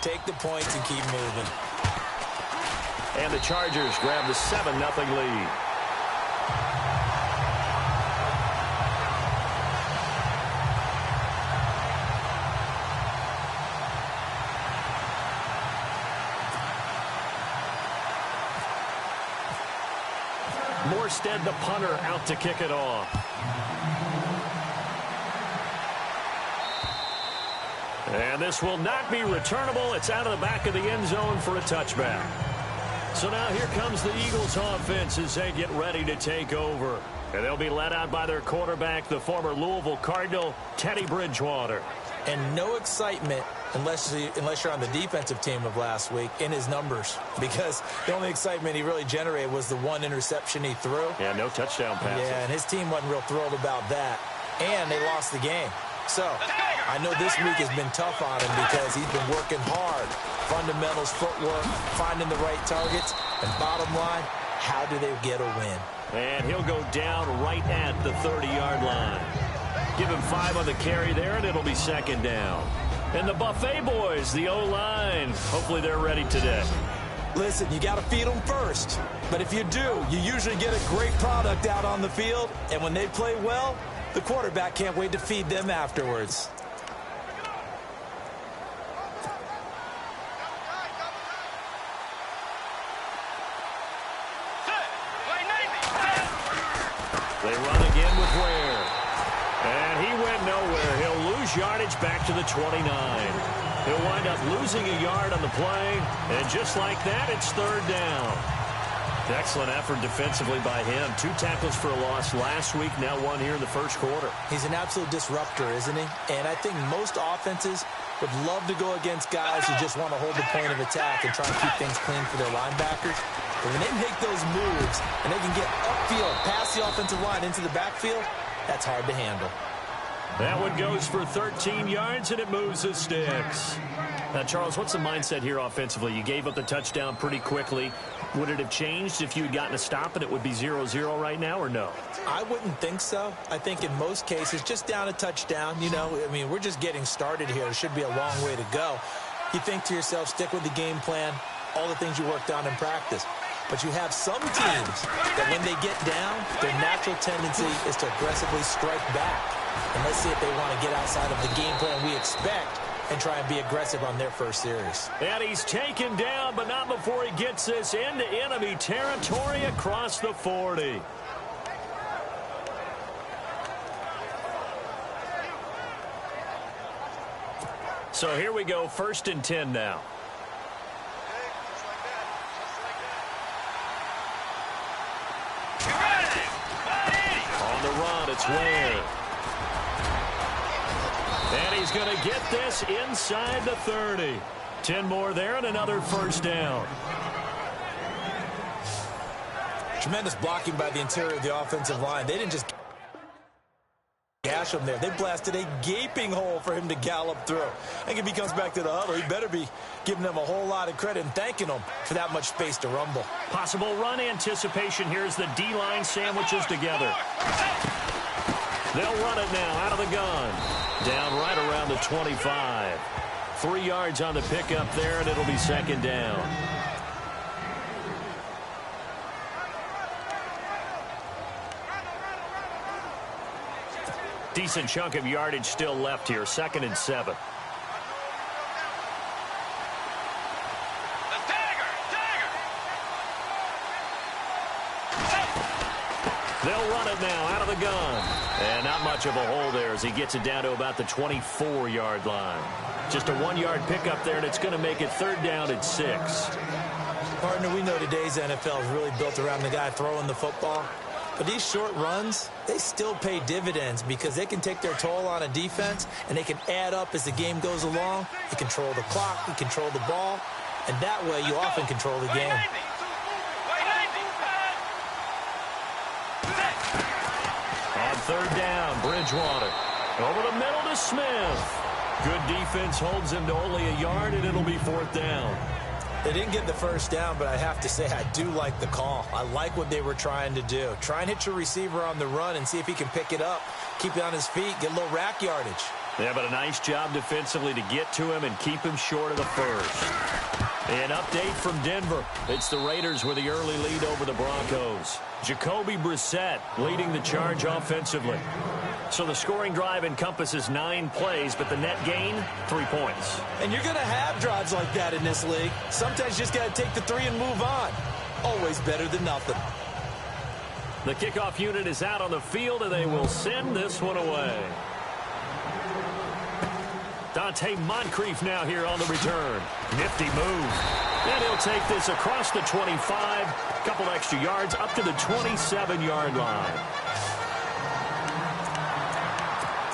Take the points and keep moving. And the Chargers grab the 7-0 lead. Morstead, the punter, out to kick it off. And this will not be returnable. It's out of the back of the end zone for a touchback. So now here comes the Eagles offense as they get ready to take over. And they'll be led out by their quarterback, the former Louisville Cardinal, Teddy Bridgewater. And no excitement unless you're on the defensive team of last week in his numbers, because the only excitement he really generated was the one interception he threw. Yeah, no touchdown passes. Yeah, and his team wasn't real thrilled about that. And they lost the game. So I know this week has been tough on him because he's been working hard. Fundamentals, footwork, finding the right targets. And bottom line, how do they get a win? And he'll go down right at the 30-yard line. Give him 5 on the carry there, and it'll be second down. And the Buffet boys, the O-line, hopefully they're ready today. Listen, you got to feed them first. But if you do, you usually get a great product out on the field. And when they play well, the quarterback can't wait to feed them afterwards. They run again with Ware. And he went nowhere. He'll lose yardage back to the 29. He'll wind up losing a yard on the play. And just like that, it's third down. Excellent effort defensively by him. 2 tackles for a loss last week, now 1 here in the first quarter. He's an absolute disruptor, isn't he? And I think most offenses would love to go against guys who just want to hold the point of attack and try and keep things clean for their linebackers. But when they make those moves and they can get upfield, past the offensive line into the backfield, that's hard to handle. That one goes for 13 yards, and it moves the sticks. Now, Charles, what's the mindset here offensively? You gave up the touchdown pretty quickly. Would it have changed if you had gotten a stop and it would be 0-0 right now, or no? I wouldn't think so. I think in most cases, just down a touchdown, you know, I mean, we're just getting started here. It should be a long way to go. You think to yourself, stick with the game plan, all the things you worked on in practice. But you have some teams that when they get down, their natural tendency is to aggressively strike back. And let's see if they want to get outside of the game plan we expect and try and be aggressive on their first series. And he's taken down, but not before he gets this into enemy territory across the 40. So here we go, 1st and 10 now. On the run, it's Ware. And he's going to get this inside the 30. 10 more there and another first down. Tremendous blocking by the interior of the offensive line. They didn't just gash him there. They blasted a gaping hole for him to gallop through. I think if he comes back to the huddle, he better be giving them a whole lot of credit and thanking them for that much space to rumble. Possible run anticipation here as the D-line sandwiches together. They'll run it now out of the gun. Down right around the 25. 3 yards on the pickup there, and it'll be second down. Decent chunk of yardage still left here. 2nd and 7. They'll run it now out of the gun. And not much of a hole there as he gets it down to about the 24-yard line. Just a 1-yard pickup there, and it's going to make it third down at 6. Partner, we know today's NFL is really built around the guy throwing the football. But these short runs, they still pay dividends because they can take their toll on a defense, and they can add up as the game goes along. You control the clock, you control the ball, and that way you often control the game. On third down, Bridgewater. Over the middle to Smith. Good defense holds him to only a yard, and it'll be 4th down. They didn't get the first down, but I have to say I do like the call. I like what they were trying to do. Try and hit your receiver on the run and see if he can pick it up. Keep it on his feet, get a little rack yardage. Yeah, but a nice job defensively to get to him and keep him short of the first. An update from Denver. It's the Raiders with the early lead over the Broncos. Jacoby Brissett leading the charge offensively. So the scoring drive encompasses 9 plays, but the net gain, 3 points. And you're going to have drives like that in this league. Sometimes you just got to take the 3 and move on. Always better than nothing. The kickoff unit is out on the field, and they will send this one away. Dante Moncrief now here on the return. Nifty move. And he'll take this across the 25. Couple extra yards up to the 27-yard line.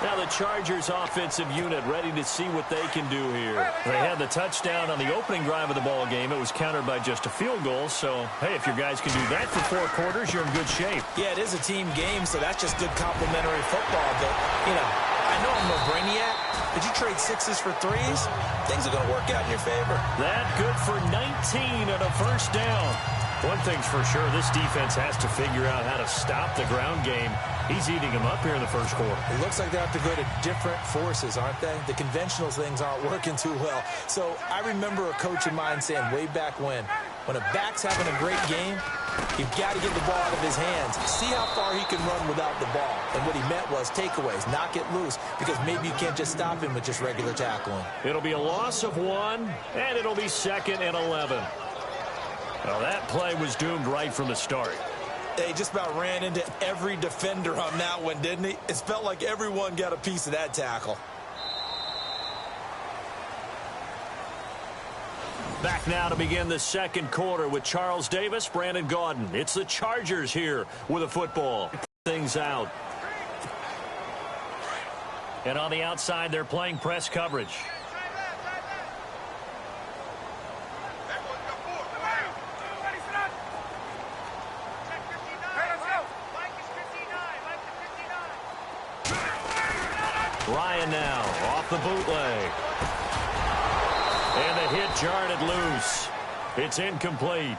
Now the Chargers offensive unit ready to see what they can do here. They had the touchdown on the opening drive of the ball game. It was countered by just a field goal. So, hey, if your guys can do that for 4 quarters, you're in good shape. Yeah, it is a team game, so that's just good complimentary football. But, you know, I know I'm no brainiac. Did you trade 6s for 3s? Things are going to work out in your favor. That good for 19 and a first down. One thing's for sure, this defense has to figure out how to stop the ground game. He's eating them up here in the first quarter. It looks like they have to go to different forces, aren't they? The conventional things aren't working too well. So I remember a coach of mine saying way back when a back's having a great game, you've got to get the ball out of his hands. See how far he can run without the ball. And what he meant was takeaways, knock it loose, because maybe you can't just stop him with just regular tackling. It'll be a loss of 1, and it'll be 2nd and 11. Well, that play was doomed right from the start. They just about ran into every defender on that one, didn't he? It felt like everyone got a piece of that tackle. Back now to begin the second quarter with Charles Davis, Brandon Gaudin. It's the Chargers here with a football. Things out. And on the outside, they're playing press coverage. Ryan now off the bootleg. And the hit jarred it loose. It's incomplete.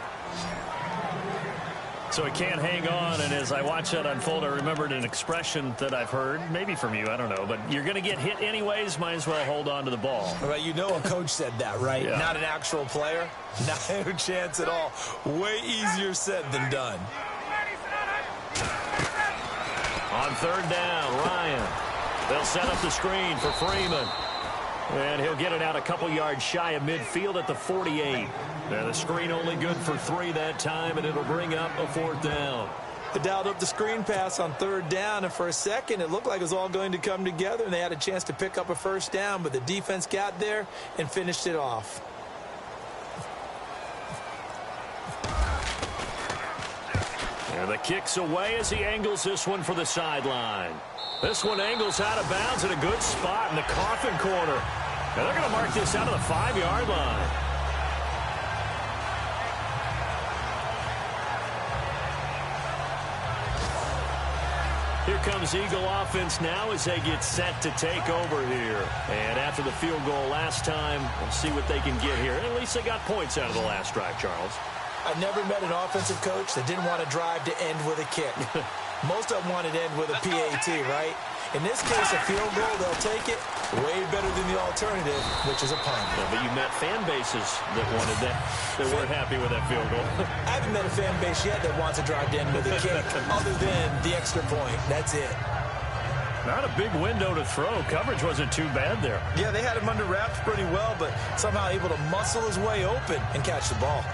So he can't hang on, and as I watch that unfold, I remembered an expression that I've heard, maybe from you, I don't know, but you're going to get hit anyways, might as well hold on to the ball. Well, you know a coach said that, right? Yeah. Not an actual player. No chance at all. Way easier said than done. On third down, Ryan. They'll set up the screen for Freeman. And he'll get it out a couple yards shy of midfield at the 48. And the screen only good for 3 that time, and it'll bring up a 4th down. They dialed up the screen pass on third down, and for a second it looked like it was all going to come together, and they had a chance to pick up a first down, but the defense got there and finished it off. And the kick's away as he angles this one for the sideline. This one angles out of bounds at a good spot in the coffin corner. And they're going to mark this out of the 5-yard line. Here comes Eagle offense now as they get set to take over here. And after the field goal last time, we'll see what they can get here. At least they got points out of the last drive, Charles. I never met an offensive coach that didn't want to drive to end with a kick. Most of them wanted to end with a PAT, right? In this case, a field goal, they'll take it. Way better than the alternative, which is a punt. Yeah, but you met fan bases that wanted that. They weren't happy with that field goal. I haven't met a fan base yet that wants to drive to end with a kick, other than the extra point. That's it. Not a big window to throw. Coverage wasn't too bad there. Yeah, they had him under wraps pretty well, but somehow able to muscle his way open and catch the ball.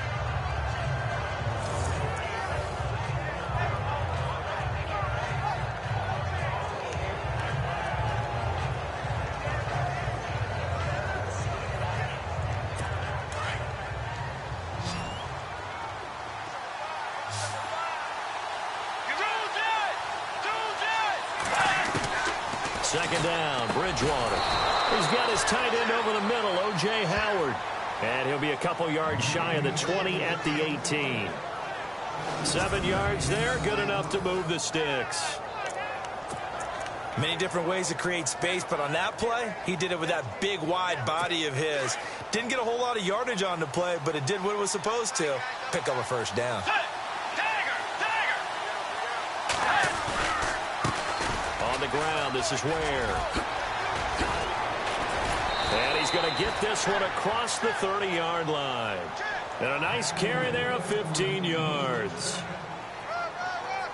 Second down, Bridgewater. He's got his tight end over the middle, O.J. Howard. And he'll be a couple yards shy of the 20 at the 18. 7 yards there, good enough to move the sticks. Many different ways to create space, but on that play, he did it with that big, wide body of his. Didn't get a whole lot of yardage on the play, but it did what it was supposed to. Pick up a first down. On the ground, this is Ware. And he's going to get this one across the 30-yard line. And a nice carry there of 15 yards.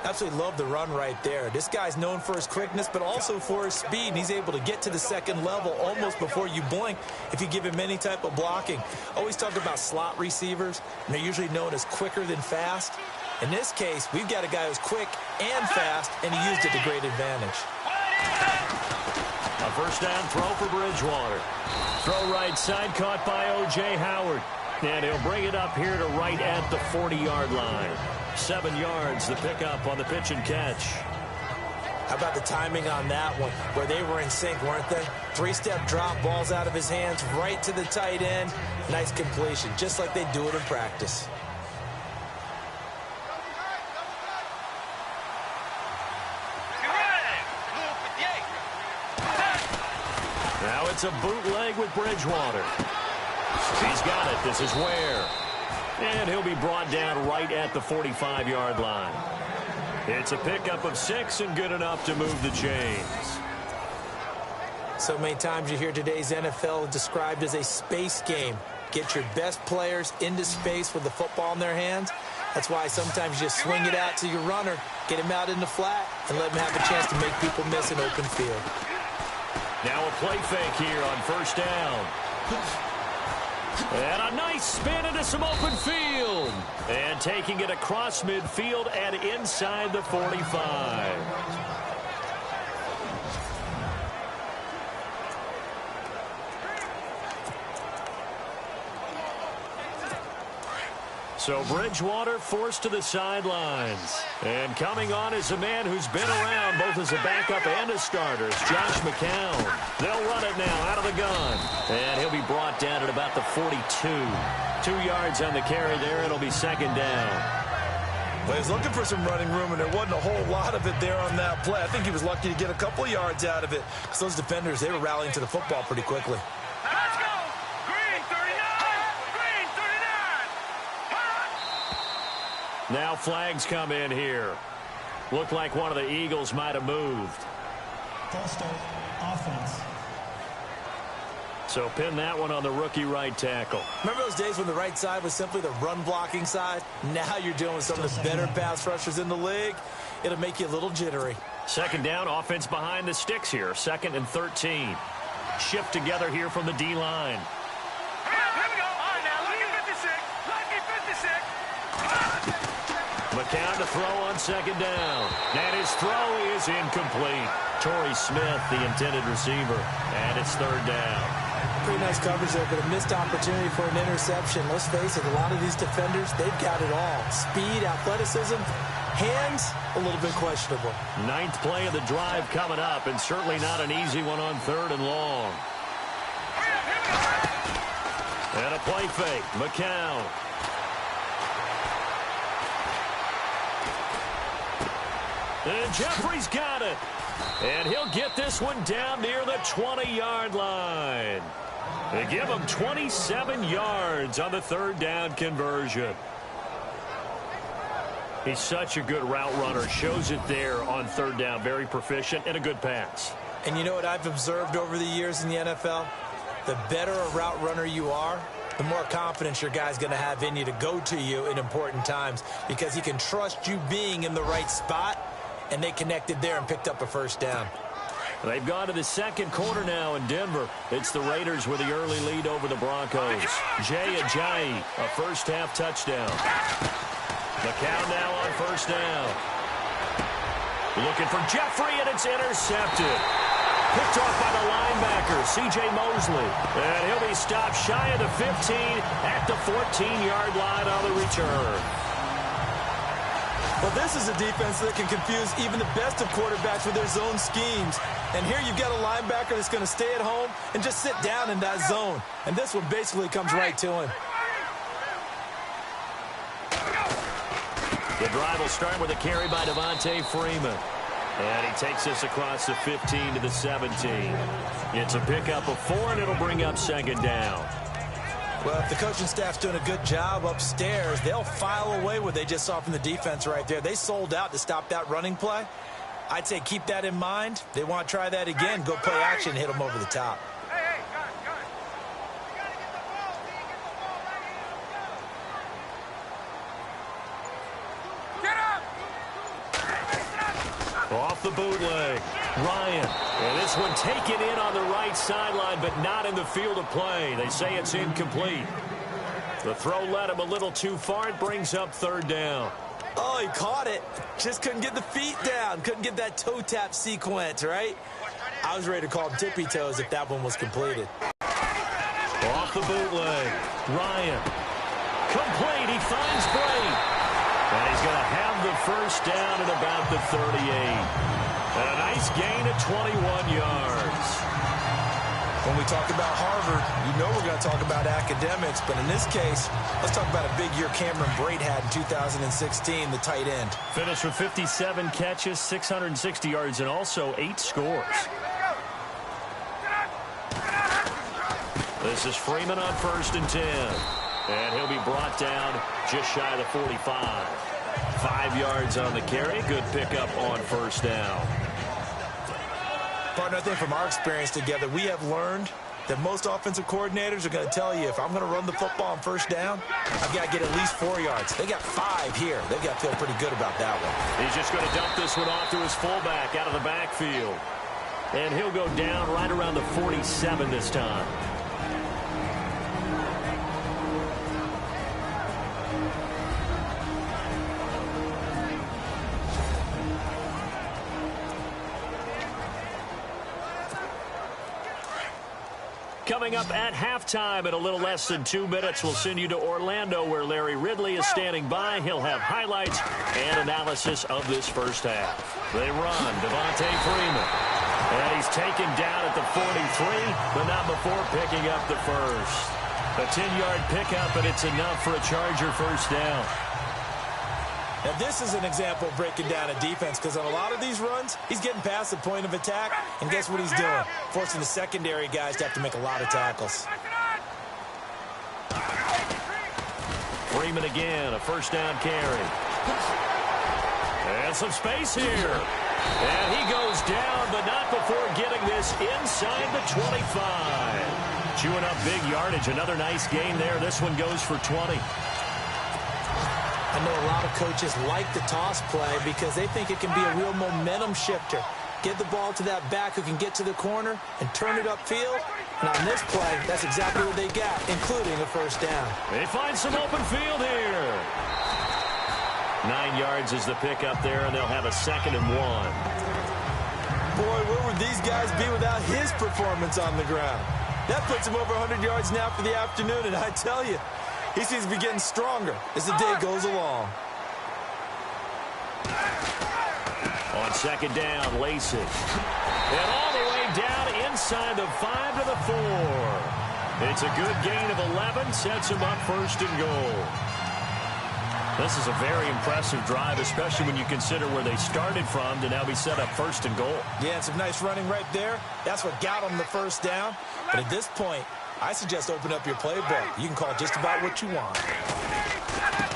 Absolutely love the run right there. This guy's known for his quickness, but also for his speed. And he's able to get to the second level almost before you blink if you give him any type of blocking. Always talk about slot receivers, and they're usually known as quicker than fast. In this case, we've got a guy who's quick and fast, and he used it to great advantage. A first down throw for Bridgewater. Throw right side caught by O.J. Howard. And he'll bring it up here to right at the 40-yard line. 7 yards, the pickup on the pitch and catch. How about the timing on that one, where they were in sync, weren't they? 3-step drop, balls out of his hands, right to the tight end. Nice completion, just like they do it in practice. Now it's a bootleg with Bridgewater. He's got it. This is Ware. And he'll be brought down right at the 45-yard line. It's a pickup of 6 and good enough to move the chains. So many times you hear today's NFL described as a space game. Get your best players into space with the football in their hands. That's why sometimes you just swing it out to your runner, get him out in the flat, and let him have a chance to make people miss an open field. Now a play fake here on first down. And a nice spin into some open field. And taking it across midfield and inside the 45. So Bridgewater forced to the sidelines. And coming on is a man who's been around both as a backup and a starter. It's Josh McCown. They'll run it now out of the gun. And he'll be brought down at about the 42. 2 yards on the carry there. It'll be second down. Well, he was looking for some running room, and there wasn't a whole lot of it there on that play. I think he was lucky to get a couple yards out of it because those defenders, they were rallying to the football pretty quickly. Let's go! Green 39! Green 39! Now flags come in here. Looked like one of the Eagles might have moved. False start, offense. So pin that one on the rookie right tackle. Remember those days when the right side was simply the run-blocking side? Now you're dealing with some of the better pass rushers in the league. It'll make you a little jittery. Second down, offense behind the sticks here. 2nd and 13. Shift together here from the D-line. Here we go. All right, now, lucky 56. Lucky 56. McCown to throw on second down. And his throw is incomplete. Torrey Smith, the intended receiver. And it's third down. Pretty nice coverage there, but a missed opportunity for an interception. Let's face it, a lot of these defenders, they've got it all. Speed, athleticism, hands, a little bit questionable. 9th play of the drive coming up, and certainly not an easy one on 3rd and long. And a play fake. McCown. And Jeffrey's got it. And he'll get this one down near the 20-yard line. They give him 27 yards on the 3rd down conversion. He's such a good route runner. Shows it there on 3rd down. Very proficient and a good pass. And you know what I've observed over the years in the NFL? The better a route runner you are, the more confidence your guy's going to have in you to go to you in important times because he can trust you being in the right spot, and they connected there and picked up a first down. They've gone to the second quarter now in Denver. It's the Raiders with the early lead over the Broncos. Jay Ajayi, a first-half touchdown. McCown now on first down. Looking for Jeffrey, and it's intercepted. Picked off by the linebacker, C.J. Mosley. And he'll be stopped shy of the 15 at the 14-yard line on the return. Well, this is a defense that can confuse even the best of quarterbacks with their zone schemes. And here you've got a linebacker that's going to stay at home and just sit down in that zone. And this one basically comes right to him. The drive will start with a carry by Devontae Freeman. And he takes this across the 15 to the 17. It's a pickup of 4, and it'll bring up second down. Well, if the coaching staff's doing a good job upstairs, they'll file away what they just saw from the defense right there. They sold out to stop that running play. I'd say keep that in mind. They want to try that again, go play action, hit them over the top. Off the bootleg, Ryan. And this one taken in on the right sideline, but not in the field of play. They say it's incomplete. The throw led him a little too far. It brings up third down. Oh, he caught it. Just couldn't get the feet down. Couldn't get that toe tap sequence, right? I was ready to call him tippy toes if that one was completed. Off the bootleg, Ryan. Complete, he finds Bray. And he's going to have the first down at about the 38. And a nice gain of 21 yards. When we talk about Harvard, you know we're going to talk about academics. But in this case, let's talk about a big year Cameron Brate had in 2016, the tight end. Finished with 57 catches, 660 yards, and also 8 scores. This is Freeman on 1st and 10. And he'll be brought down just shy of the 45. 5 yards on the carry. Good pickup on 1st down. Partner, I think from our experience together, we have learned that most offensive coordinators are going to tell you, if I'm going to run the football on 1st down, I've got to get at least 4 yards. They got 5 here. They've got to feel pretty good about that one. He's just going to dump this one off to his fullback out of the backfield. And he'll go down right around the 47 this time. Coming up at halftime in a little less than 2 minutes, we'll send you to Orlando where Larry Ridley is standing by. He'll have highlights and analysis of this first half. They run, Devontae Freeman. And he's taken down at the 43, but not before picking up the first. A 10-yard pickup, and it's enough for a Charger first down. Now, this is an example of breaking down a defense, because on a lot of these runs, he's getting past the point of attack, and guess what he's doing? Forcing the secondary guys to have to make a lot of tackles. Freeman again, a first down carry. And some space here. And he goes down, but not before getting this inside the 25. Chewing up big yardage. Another nice gain there. This one goes for 20. I know a lot of coaches like the toss play because they think it can be a real momentum shifter. Get the ball to that back who can get to the corner and turn it upfield. And on this play, that's exactly what they got, including a first down. They find some open field here. 9 yards is the pickup there, and they'll have a 2nd and 1. Boy, where would these guys be without his performance on the ground? That puts him over 100 yards now for the afternoon, and I tell you, he seems to be getting stronger as the day goes along. On 2nd down, Lacey. And all the way down inside the 5 to the 4. It's a good gain of 11, sets him up 1st and goal. This is a very impressive drive, especially when you consider where they started from to now be set up 1st and goal. Yeah, and some nice running right there. That's what got them the first down. But at this point, I suggest open up your playbook. You can call just about what you want.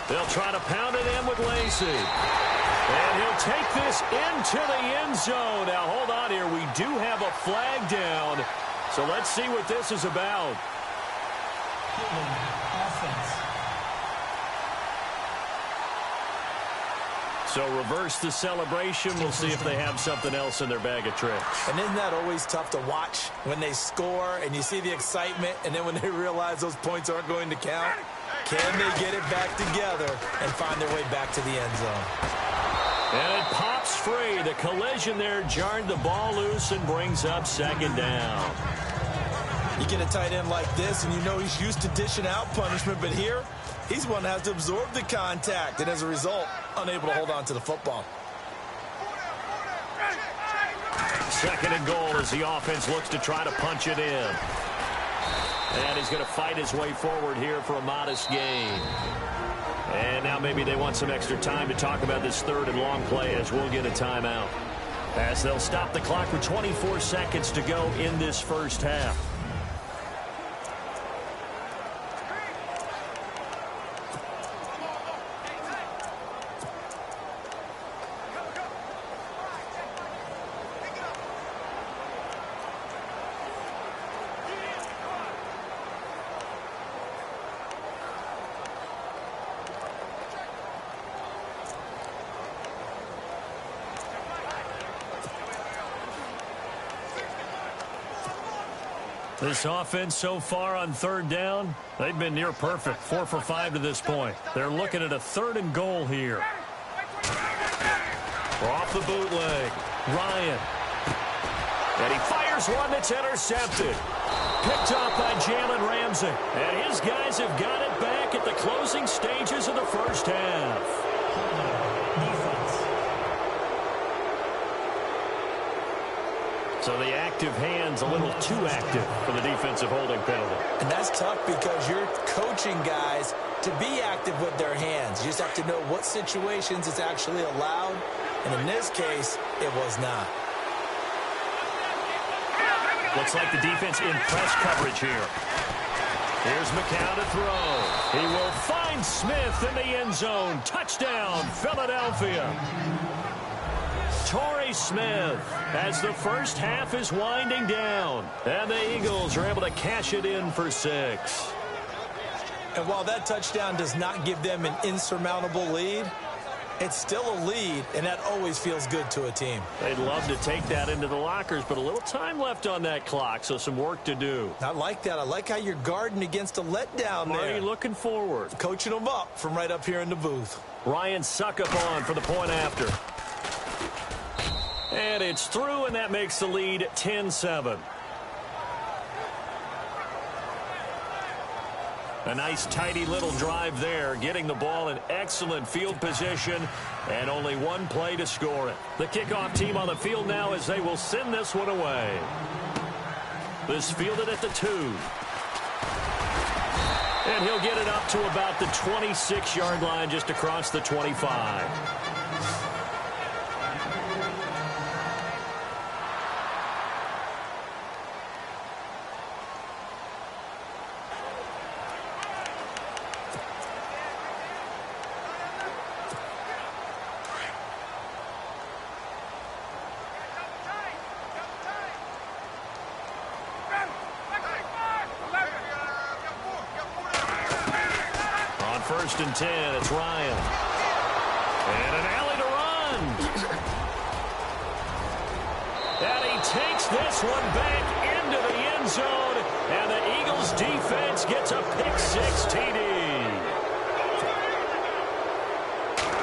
They'll try to pound it in with Lacey. And he'll take this into the end zone. Now, hold on here. We do have a flag down. So let's see what this is about. Offense. So reverse the celebration. We'll see if they have something else in their bag of tricks. And isn't that always tough to watch when they score and you see the excitement and then when they realize those points aren't going to count? Can they get it back together and find their way back to the end zone? And it pops free. The collision there jarred the ball loose and brings up 2nd down. You get a tight end like this and you know he's used to dishing out punishment, but here he's one that has to absorb the contact and as a result unable to hold on to the football. 2nd and goal as the offense looks to try to punch it in. And he's going to fight his way forward here for a modest gain. And now maybe they want some extra time to talk about this 3rd and long play as we'll get a timeout. As they'll stop the clock with 24 seconds to go in this first half. This offense so far on third down, they've been near perfect. 4 for 5 to this point. They're looking at a 3rd and goal here. Off the bootleg, Ryan. And he fires one that's intercepted. Picked off by Jalen Ramsey. And his guys have got it back at the closing stages of the first half. So the active hand's a little too active for the defensive holding penalty. And that's tough because you're coaching guys to be active with their hands. You just have to know what situations it's actually allowed. And in this case, it was not. Looks like the defense in press coverage here. Here's McCown to throw. He will find Smith in the end zone. Touchdown, Philadelphia. Torrey Smith as the first half is winding down. And the Eagles are able to cash it in for 6. And while that touchdown does not give them an insurmountable lead, it's still a lead, and that always feels good to a team. They'd love to take that into the lockers, but a little time left on that clock, so some work to do. I like that. I like how you're guarding against a letdown there. Marty looking forward. Coaching them up from right up here in the booth. Ryan Suckup on for the point after. And it's through, and that makes the lead 10-7. A nice, tidy little drive there, getting the ball in excellent field position, and only one play to score it. The kickoff team on the field now as they will send this one away. This fielded at the 2. And he'll get it up to about the 26-yard line, just across the 25. First and 10, it's Ryan. And an alley to run. And he takes this one back into the end zone. And the Eagles defense gets a pick-6 TD.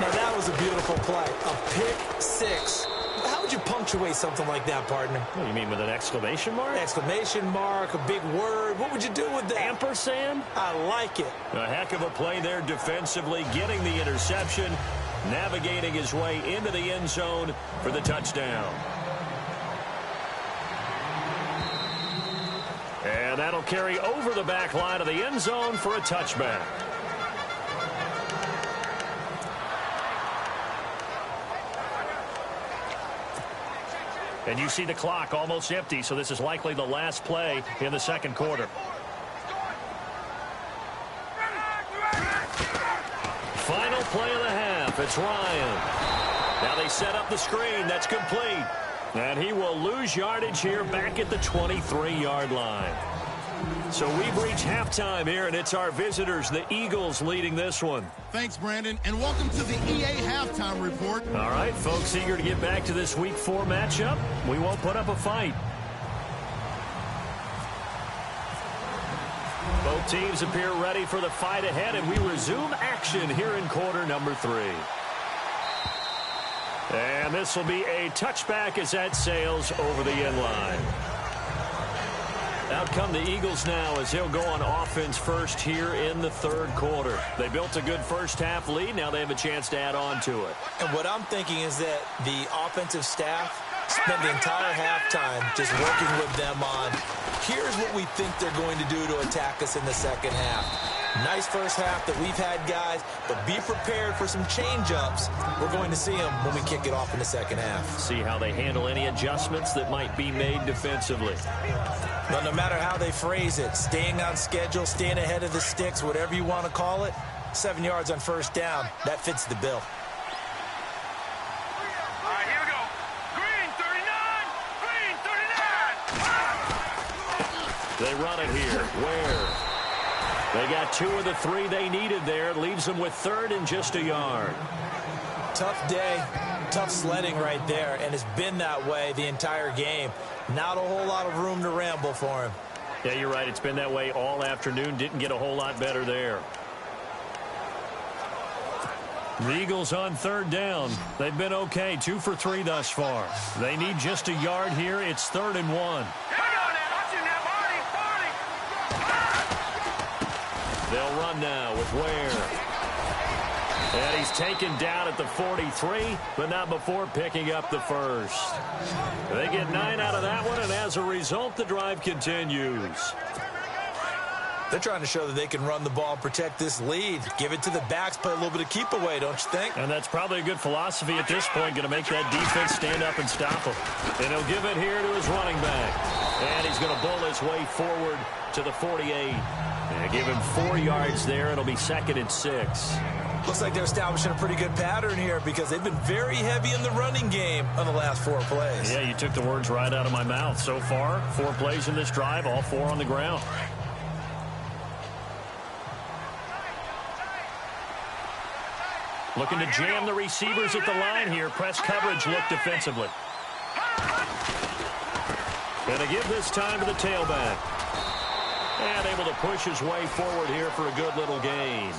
Now that was a beautiful play. A pick-6. How would you punctuate something like that, partner? What do you mean, with an exclamation mark? Exclamation mark, a big word. What would you do with that? Ampersand? I like it. A heck of a play there defensively, getting the interception, navigating his way into the end zone for the touchdown. And that'll carry over the back line of the end zone for a touchback. And you see the clock almost empty, so this is likely the last play in the second quarter. Final play of the half. It's Ryan. Now they set up the screen. That's complete. And he will lose yardage here back at the 23-yard line. So we've reached halftime here, and it's our visitors, the Eagles, leading this one. Thanks, Brandon, and welcome to the EA Halftime Report. All right, folks, eager to get back to this Week 4 matchup. We won't put up a fight. Both teams appear ready for the fight ahead, and we resume action here in quarter number 3. And this will be a touchback as that sails over the end line. Out come the Eagles now as they'll go on offense first here in the third quarter. They built a good first half lead. Now they have a chance to add on to it. And what I'm thinking is that the offensive staff spent the entire halftime just working with them on, here's what we think they're going to do to attack us in the second half. Nice first half that we've had, guys, but be prepared for some change-ups. We're going to see them when we kick it off in the second half. See how they handle any adjustments that might be made defensively. But no matter how they phrase it, staying on schedule, staying ahead of the sticks, whatever you want to call it, 7 yards on first down, that fits the bill. All right, here we go. Green 39. Green 39. They run it here. Where? They got 2 of the 3 they needed there. It leaves them with third and just a yard. Tough day, tough sledding right there, and it's been that way the entire game. Not a whole lot of room to ramble for him. Yeah, you're right. It's been that way all afternoon. Didn't get a whole lot better there. The Eagles on third down. They've been okay, 2 for 3 thus far. They need just a yard here. It's 3rd and 1. Hang on now. Watch it now, Marty. They'll run now with Ware. And he's taken down at the 43, but not before picking up the first. They get 9 out of that one, and as a result, the drive continues. They're trying to show that they can run the ball and protect this lead. Give it to the backs, play a little bit of keep away, don't you think? And that's probably a good philosophy at this point, going to make that defense stand up and stop him. And he'll give it here to his running back. And he's going to bull his way forward to the 48. And give him 4 yards there. It'll be 2nd and 6. Looks like they're establishing a pretty good pattern here because they've been very heavy in the running game on the last 4 plays. Yeah, you took the words right out of my mouth. So far, 4 plays in this drive, all 4 on the ground. Looking to jam the receivers at the line here. Press coverage look defensively. And to give this time to the tailback. And able to push his way forward here for a good little gain.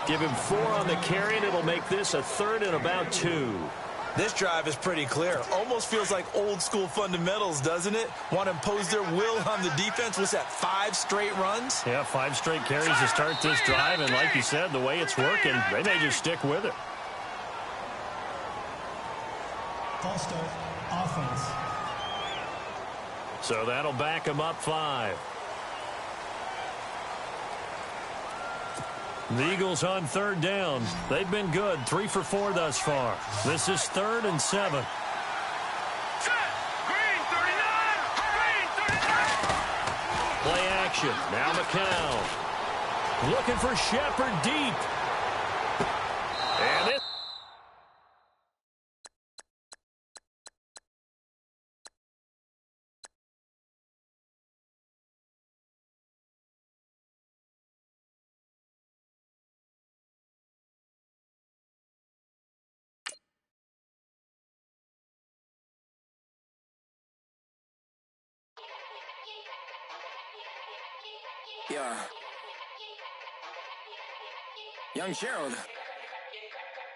Give him 4 on the carry, and it'll make this a 3rd and about 2. This drive is pretty clear. Almost feels like old school fundamentals, doesn't it? Want to impose their will on the defense. Was that 5 straight runs? Yeah, 5 straight carries to start this drive, and like you said, the way it's working, they may just stick with it. False start, offense. So that'll back him up 5. The Eagles on third down. They've been good, 3 for 4 thus far. This is 3rd and 7. Green 39. Green 39. Play action. Now McCown. Looking for Shepard deep. And it. Yeah. Young Gerald.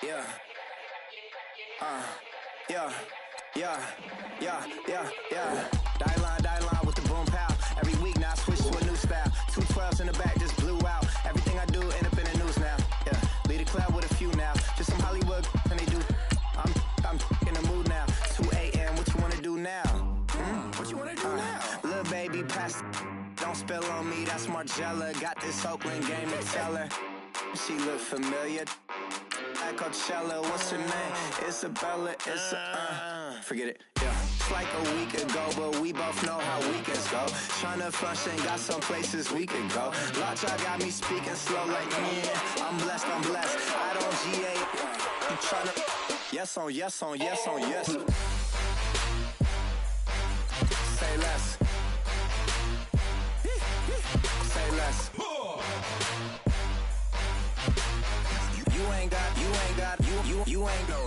Yeah. Yeah. Die line with the boom pow. Every week now I switch to a new style. 212s in the back just blew out. Everything I do end up in the news now. Yeah. Lead a club with a few now. Just some Hollywood and they do. I'm in the mood now. 2 a.m. What you wanna do now? What you wanna do now? Little baby pass. Don't spill on me, that's Margella. Got this Oakland game to tell her. She look familiar. At Coachella, what's her name? Isabella, forget it, yeah. It's like a week ago, but we both know how weekends go. Tryna function, got some places we could go. Lockjaw got me speaking slow like, yeah, I'm blessed. I don't GA. I'm tryna, yes on yes. Say less. Say less. You ain't got.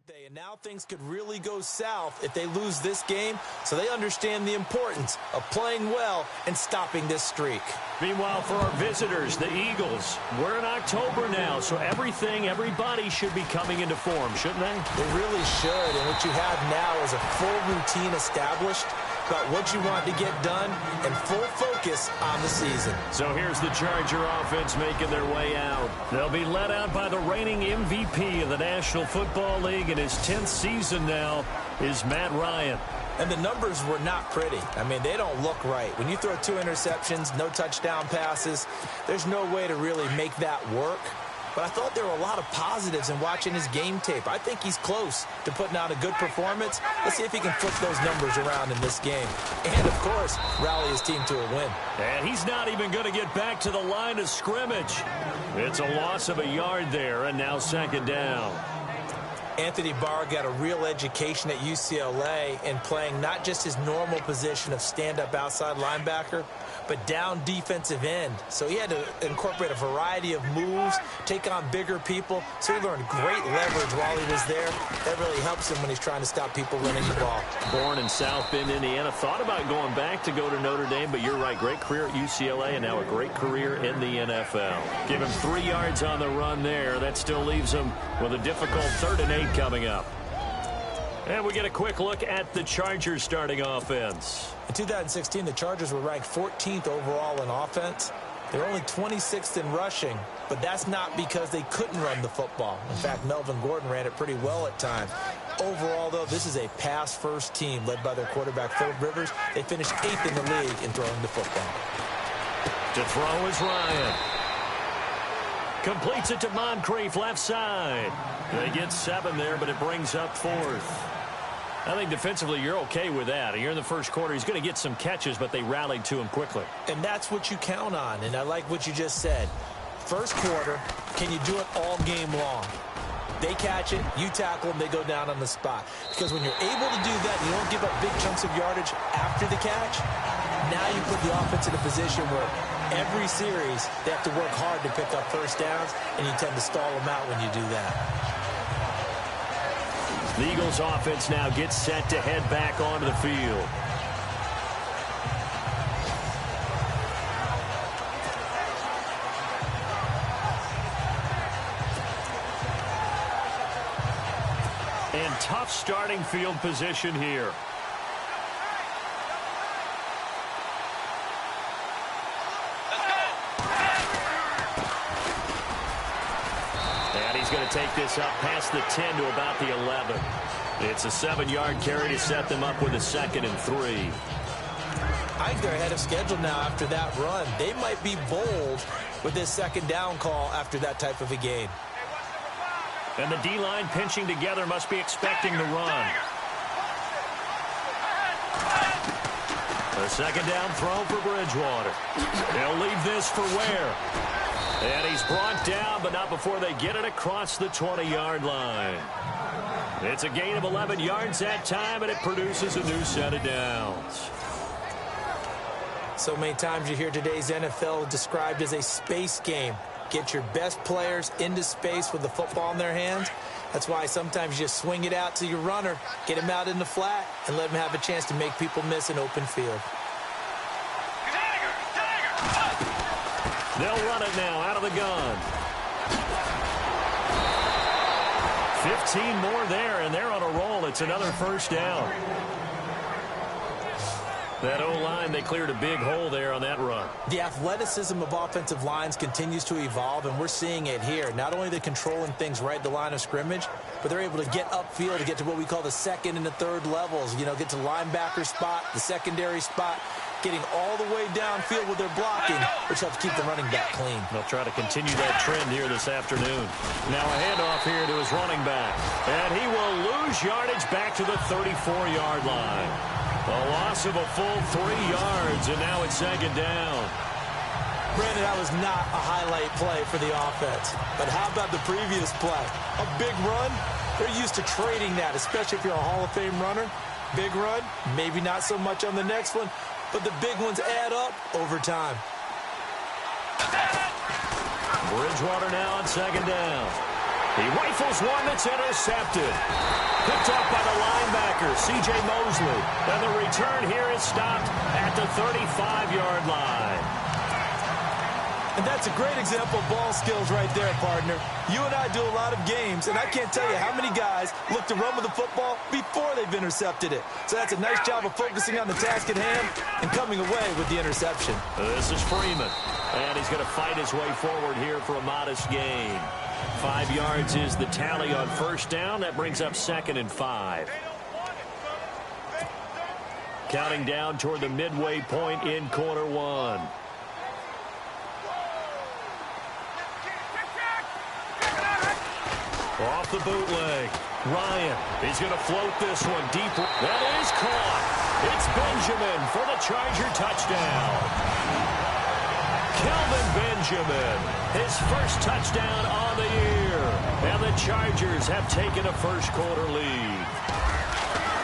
aren't they? And now things could really go south if they lose this game, so they understand the importance of playing well and stopping this streak. Meanwhile, for our visitors, the Eagles, we're in October now, so everybody should be coming into form, shouldn't they? They really should, and what you have now is a full routine established about what you want to get done and full focus on the season. So here's the Charger offense making their way out. They'll be led out by the reigning MVP of the National Football League in his 10th season now is Matt Ryan. And the numbers were not pretty. I mean, they don't look right. When you throw 2 interceptions, no touchdown passes, there's no way to really make that work. But I thought there were a lot of positives in watching his game tape. I think he's close to putting out a good performance. Let's see if he can flip those numbers around in this game. And, of course, rally his team to a win. And he's not even going to get back to the line of scrimmage. It's a loss of a yard there, and now second down. Anthony Barr got a real education at UCLA in playing not just his normal position of stand-up outside linebacker, but down defensive end. So he had to incorporate a variety of moves, take on bigger people. So he learned great leverage while he was there. That really helps him when he's trying to stop people running the ball. Born in South Bend, Indiana. Thought about going back to go to Notre Dame, but you're right. Great career at UCLA and now a great career in the NFL. Give him 3 yards on the run there. That still leaves him with a difficult 3rd and 8 coming up. And we get a quick look at the Chargers starting offense. In 2016, the Chargers were ranked 14th overall in offense. They're only 26th in rushing, but that's not because they couldn't run the football. In fact, Melvin Gordon ran it pretty well at times. Overall, though, this is a pass-first team led by their quarterback, Phillip Rivers. They finished 8th in the league in throwing the football. To throw is Ryan. Completes it to Moncrief, left side. They get 7 there, but it brings up 4th. I think defensively you're okay with that. You're in the first quarter. He's going to get some catches, but they rallied to him quickly. And that's what you count on, and I like what you just said. First quarter, can you do it all game long? They catch it, you tackle them, they go down on the spot. Because when you're able to do that, you don't give up big chunks of yardage after the catch. Now you put the offense in a position where every series they have to work hard to pick up first downs, and you tend to stall them out when you do that. The Eagles offense now gets set to head back onto the field. And tough starting field position here. And he's going to take this up past the 10 to about the 11. It's a 7-yard carry to set them up with a 2nd and 3. I think they're ahead of schedule now after that run. They might be bold with this 2nd down call after that type of a game. And the D-line pinching together must be expecting the run. A 2nd down throw for Bridgewater. They'll leave this for Ware. And he's brought down, but not before they get it across the 20-yard line. It's a gain of 11 yards that time, and it produces a new set of downs. So many times you hear today's NFL described as a space game. Get your best players into space with the football in their hands. That's why sometimes you just swing it out to your runner, get him out in the flat, and let him have a chance to make people miss an open field. They'll run it now out of the gun. 15 more there, and they're on a roll. It's another first down. That O-line, they cleared a big hole there on that run. The athleticism of offensive lines continues to evolve, and we're seeing it here. Not only are they controlling things right at the line of scrimmage, but they're able to get upfield to get to what we call the 2nd and the 3rd levels. You know, get to linebacker spot, the secondary spot, getting all the way downfield with their blocking, which helps keep the running back clean. They'll try to continue that trend here this afternoon. Now a handoff here to his running back. And he will lose yardage back to the 34-yard line. A loss of a full 3 yards, and now it's 2nd down. Brandon, that was not a highlight play for the offense. But how about the previous play? A big run? They're used to trading that, especially if you're a Hall of Fame runner. Big run, maybe not so much on the next one, but the big ones add up over time. Bridgewater now on 2nd down. He rifles one that's intercepted. Picked off by the linebacker, C.J. Mosley. And the return here is stopped at the 35-yard line. And that's a great example of ball skills right there, partner. You and I do a lot of games, and I can't tell you how many guys look to run with the football before they've intercepted it. So that's a nice job of focusing on the task at hand and coming away with the interception. This is Freeman, and he's going to fight his way forward here for a modest gain. 5 yards is the tally on first down. That brings up 2nd and 5. Counting down toward the midway point in quarter one. Off the bootleg. Ryan, he's going to float this one deep. That is caught. It's Benjamin for the Charger touchdown. Kelvin Benjamin, his first touchdown on the year. And the Chargers have taken a first-quarter lead.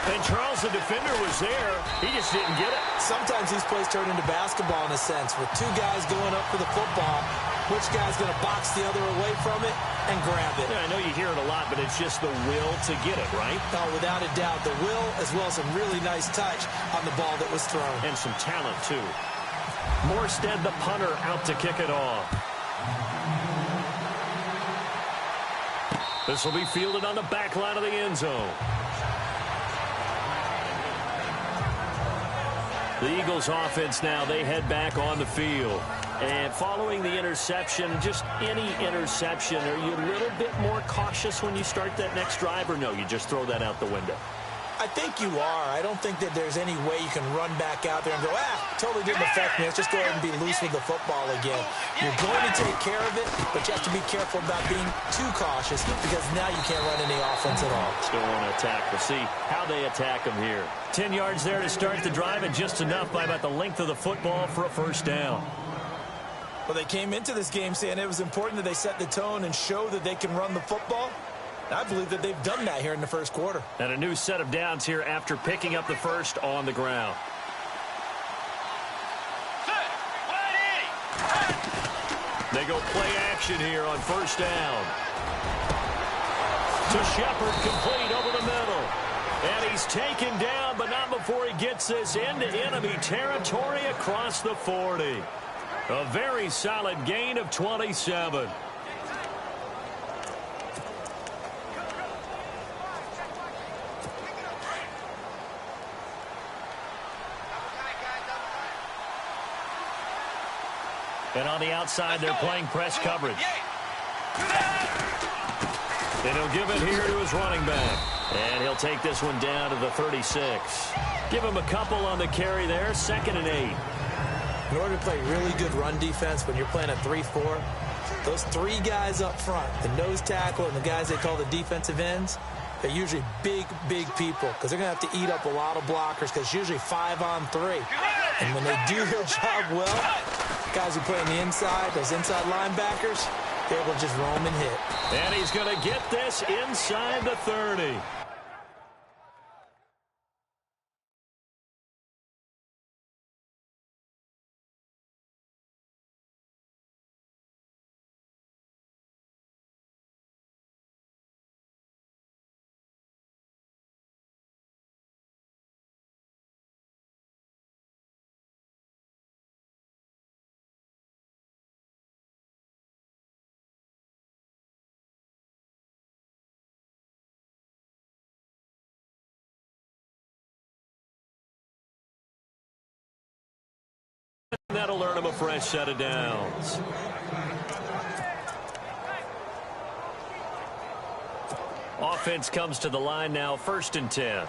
And Charles, the defender, was there. He just didn't get it. Sometimes these plays turn into basketball in a sense, with two guys going up for the football. Which guy's going to box the other away from it and grab it? Yeah, I know you hear it a lot, but it's just the will to get it, right? Oh, without a doubt. The will as well as some really nice touch on the ball that was thrown. And some talent, too. Morstead, the punter, out to kick it off. This will be fielded on the back line of the end zone. The Eagles offense now, they head back on the field. And following the interception, just any interception, are you a little bit more cautious when you start that next drive, or no, you just throw that out the window? I think you are. I don't think that there's any way you can run back out there and go, totally didn't affect me. Let's just go ahead and be loose with the football again. You're going to take care of it, but you have to be careful about being too cautious because now you can't run any offense at all. Still want to attack. We'll see how they attack them here. 10 yards there to start the drive, and just enough by about the length of the football for a first down. Well, they came into this game saying it was important that they set the tone and show that they can run the football. I believe that they've done that here in the first quarter. And a new set of downs here after picking up the first on the ground. They go play action here on first down. To Shepard, complete over the middle. And he's taken down, but not before he gets this into enemy territory across the 40. A very solid gain of 27. And on the outside, they're playing press coverage. And he'll give it here to his running back. And he'll take this one down to the 36. Give him a couple on the carry there, 2nd and 8. In order to play really good run defense when you're playing a 3-4, those three guys up front, the nose tackle and the guys they call the defensive ends, they're usually big, big people because they're going to have to eat up a lot of blockers because it's usually 5-on-3. And when they do their job well, guys who play on the inside, those inside linebackers, they're able to just roam and hit. And he's going to get this inside the 30. That'll earn him a fresh set of downs. Offense comes to the line now, 1st and 10.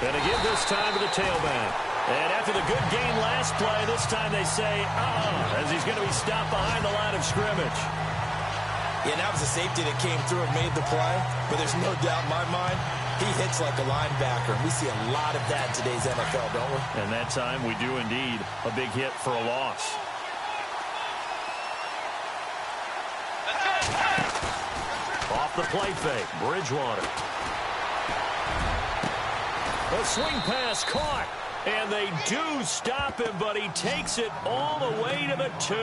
And again this time to the tailback. And after the good gain last play, this time they say, as he's going to be stopped behind the line of scrimmage. Yeah, that was a safety that came through and made the play, but there's no doubt in my mind, he hits like a linebacker. We see a lot of that in today's NFL, don't we? And that time we do indeed a big hit for a loss. Off the play fake, Bridgewater. A swing pass caught. And they do stop him, but he takes it all the way to the 2.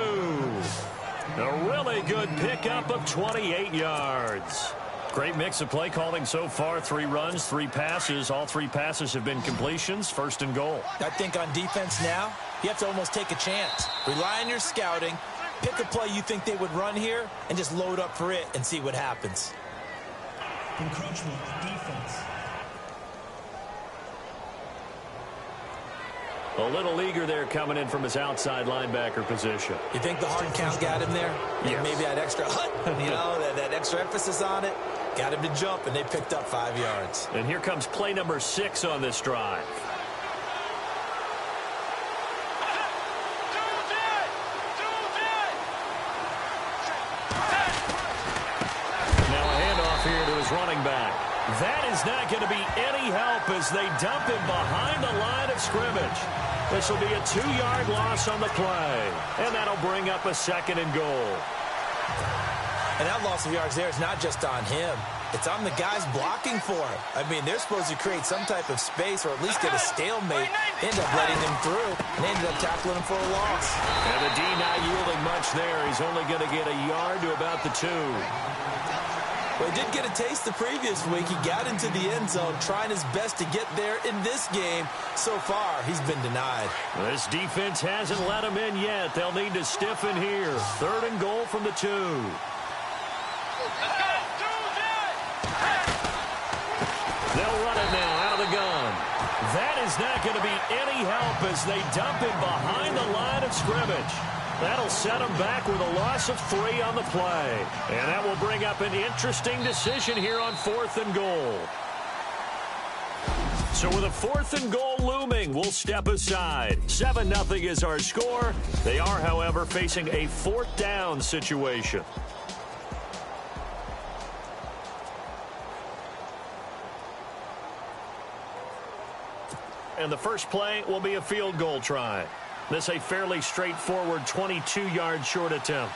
A really good pickup of 28 yards. Great mix of play calling so far. 3 runs, 3 passes. All 3 passes have been completions. 1st and goal. I think on defense now, you have to almost take a chance. Rely on your scouting. Pick a play you think they would run here and just load up for it and see what happens. Encroachment defense. A little eager there coming in from his outside linebacker position. You think the hard count got him there? Yes. Maybe that extra that extra emphasis on it got him to jump, and they picked up 5 yards. And here comes play number 6 on this drive. Now a handoff here to his running back. That is not going to be any help as they dump him behind the line of scrimmage. This will be a 2-yard loss on the play, and that'll bring up a 2nd and goal. And that loss of yards there is not just on him. It's on the guys blocking for him. I mean, they're supposed to create some type of space or at least get a stalemate. They end up letting him through, and they ended up tackling him for a loss. And the D not yielding much there. He's only going to get a yard to about the 2. Well, he did get a taste the previous week. He got into the end zone trying his best to get there in this game. So far, he's been denied. This defense hasn't let him in yet. They'll need to stiffen here. 3rd and goal from the 2. They'll run it now out of the gun. That is not going to be any help as they dump him behind the line of scrimmage. That'll set him back with a loss of 3 on the play. And that will bring up an interesting decision here on 4th and goal. So with a 4th and goal looming, we'll step aside. 7-0 is our score. They are, however, facing a 4th down situation. And the first play will be a field goal try. This a fairly straightforward 22-yard short attempt.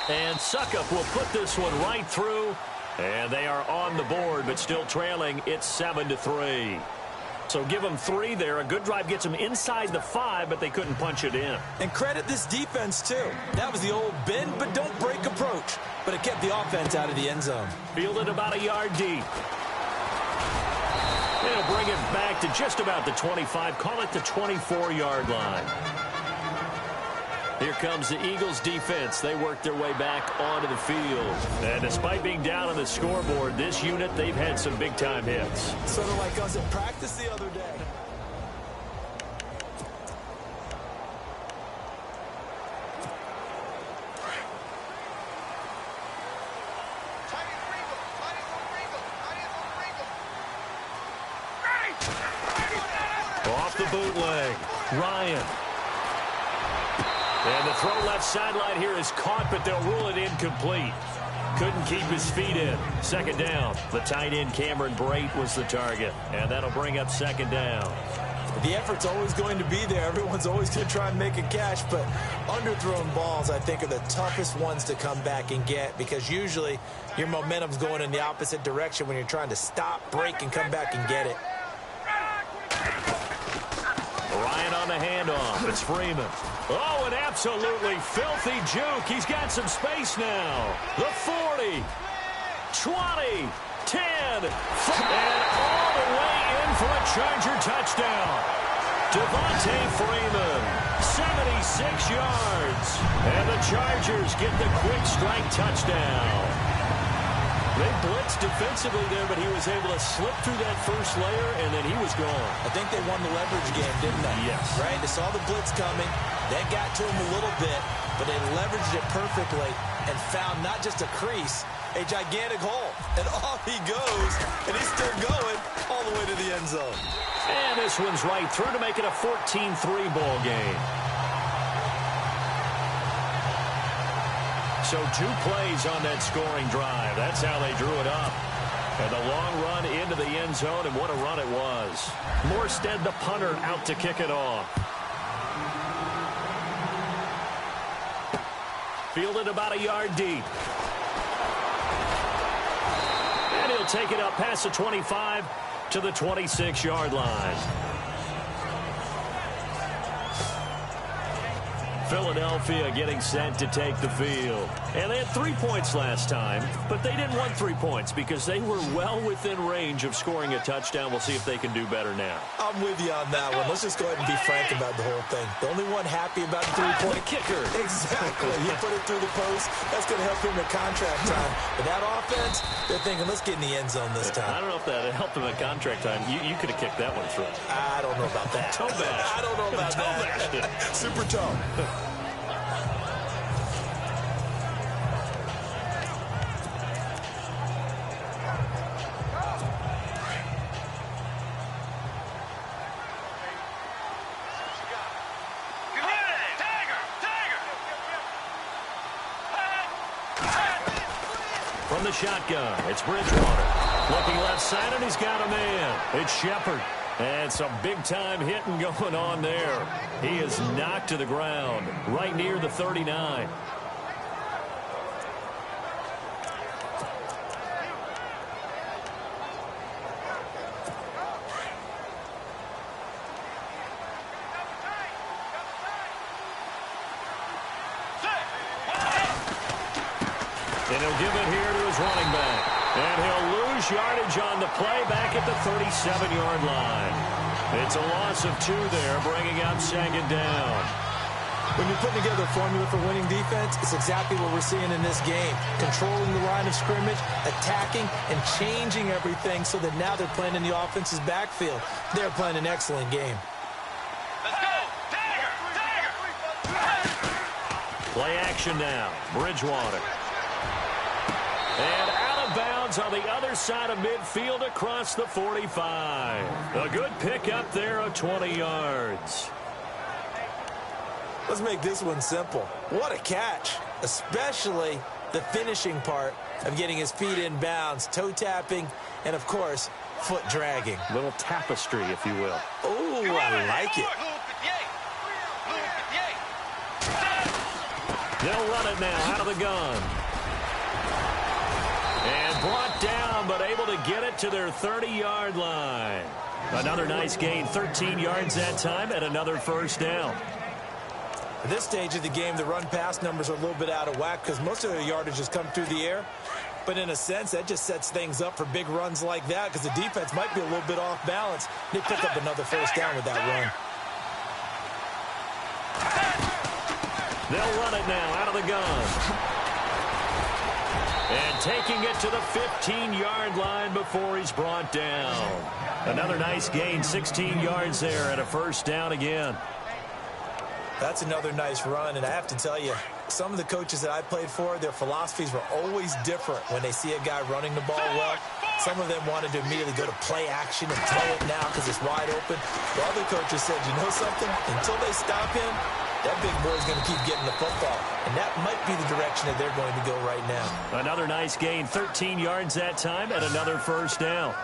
And Succop will put this one right through. And they are on the board, but still trailing. It's 7-3. So give them 3 there. A good drive gets them inside the 5, but they couldn't punch it in. And credit this defense, too. That was the old bend but don't break approach. But it kept the offense out of the end zone. Fielded about a yard deep. They'll bring it back to just about the 25. Call it the 24-yard line. Here comes the Eagles defense. They work their way back onto the field. And despite being down on the scoreboard, this unit, they've had some big-time hits. Sort of like us at practice the other day. Off the bootleg, Ryan. And the throw left sideline here is caught, but they'll rule it incomplete. Couldn't keep his feet in. 2nd down. The tight end, Cameron Brate, was the target. And that'll bring up 2nd down. The effort's always going to be there. Everyone's always going to try and make a catch, but underthrown balls, I think, are the toughest ones to come back and get because usually your momentum's going in the opposite direction when you're trying to stop, break, and come back and get it. Ryan on the handoff. It's Freeman. Oh, an absolutely filthy juke. He's got some space now. The 40, 20, 10, and all the way in for a Charger touchdown. Devontae Freeman, 76 yards. And the Chargers get the quick strike touchdown. They blitzed defensively there, but he was able to slip through that first layer, and then he was gone. I think they won the leverage game, didn't they? Yes. Right? They saw the blitz coming. That got to him a little bit, but they leveraged it perfectly and found not just a crease, a gigantic hole. And off he goes, and he's still going all the way to the end zone. And this one's right through to make it a 14-3 ball game. So 2 plays on that scoring drive. That's how they drew it up. And the long run into the end zone, and what a run it was. Morstead, the punter, out to kick it off. Fielded about a yard deep. And he'll take it up past the 25 to the 26-yard line. Philadelphia getting set to take the field. And they had 3 points last time, but they didn't want 3 points because they were well within range of scoring a touchdown. We'll see if they can do better now. I'm with you on that one. Let's just go ahead and be frank about the whole thing. The only one happy about the 3-point kicker. Exactly. You put it through the post. That's going to help him at contract time. But that offense, they're thinking, let's get in the end zone this time. I don't know if that helped him at contract time. You could have kicked that one through. I don't know about that. Toe bash. I don't know about toe that. Bashed it. Super toe. From the shotgun, it's Bridgewater. Looking left side, and he's got a man. It's Shepard. And some big-time hitting going on there. He is knocked to the ground right near the 39. And he'll give it here to his running back. And he'll lose yardage on the play back at the 37-yard line. It's a loss of 2 there, bringing up second down. When you're putting together a formula for winning defense, it's exactly what we're seeing in this game. Controlling the line of scrimmage, attacking, and changing everything so that now they're playing in the offense's backfield. They're playing an excellent game. Let's go! Tiger! Tiger! Play action now. Bridgewater. And out of bounds on the other side of midfield across the 45. A good pickup there of 20 yards. Let's make this one simple. What a catch, especially the finishing part of getting his feet in bounds, toe tapping, and, of course, foot dragging. Little tapestry, if you will. Oh, I like it. They'll run it now out of the gun. And brought down, but able to get it to their 30-yard line. Another nice gain, 13 yards that time, and another first down. At this stage of the game, the run-pass numbers are a little bit out of whack because most of their yardage has come through the air. But in a sense, that just sets things up for big runs like that because the defense might be a little bit off balance. They pick up another first down with that run. They'll run it now out of the gun. And taking it to the 15-yard line before he's brought down. Another nice gain, 16 yards there and a first down again. That's another nice run, and I have to tell you, some of the coaches that I played for, their philosophies were always different when they see a guy running the ball well. Some of them wanted to immediately go to play action and throw it now because it's wide open. The other coaches said, you know something? Until they stop him, that big boy's going to keep getting the football. And that might be the direction that they're going to go right now. Another nice gain, 13 yards that time, and another first down.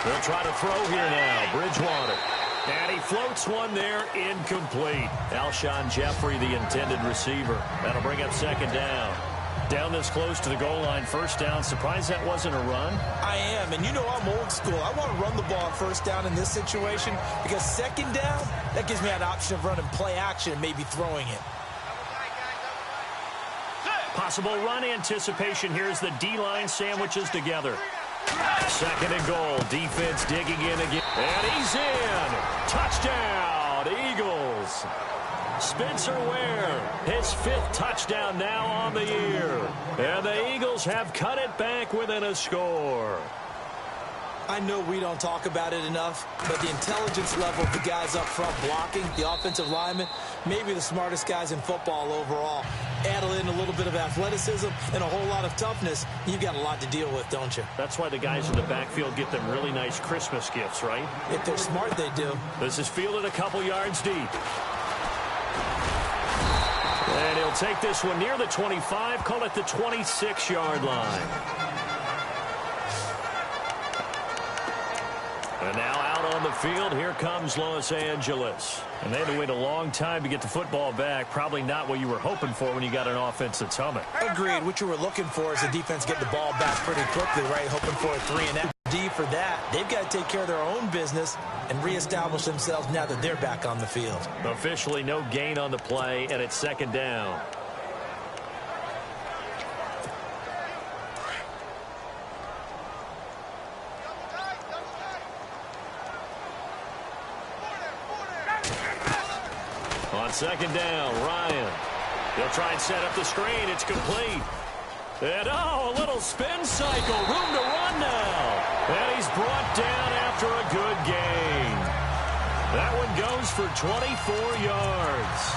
They'll try to throw here now. Bridgewater. And he floats one there, incomplete. Alshon Jeffrey, the intended receiver. That'll bring up second down. Down this close to the goal line, first down. Surprised that wasn't a run? I am, and you know I'm old school. I want to run the ball on first down in this situation because second down, that gives me an option of running play action and maybe throwing it. Possible run anticipation. Here's the D-line sandwiches together. Second and goal. Defense digging in again. And he's in. Touchdown, Eagles. Spencer Ware, his 5th touchdown now on the year. And the Eagles have cut it back within a score. I know we don't talk about it enough, but the intelligence level of the guys up front blocking, the offensive linemen, maybe the smartest guys in football overall. Add in a little bit of athleticism and a whole lot of toughness, you've got a lot to deal with, don't you? That's why the guys in the backfield get them really nice Christmas gifts, right? If they're smart, they do. This is fielded a couple yards deep. And he'll take this one near the 25, call it the 26-yard line. And now out on the field, here comes Los Angeles. And they had to wait a long time to get the football back. Probably not what you were hoping for when you got an offense that's humming. Agreed. What you were looking for is the defense get the ball back pretty quickly, right? Hoping for a 3-and-out. D for that. They've got to take care of their own business and reestablish themselves now that they're back on the field. Officially no gain on the play, and it's 2nd down. On 2nd down, Ryan. He'll try and set up the screen. It's complete. And, a little spin cycle. Room to run now. And he's brought down after a good gain. That one goes for 24 yards.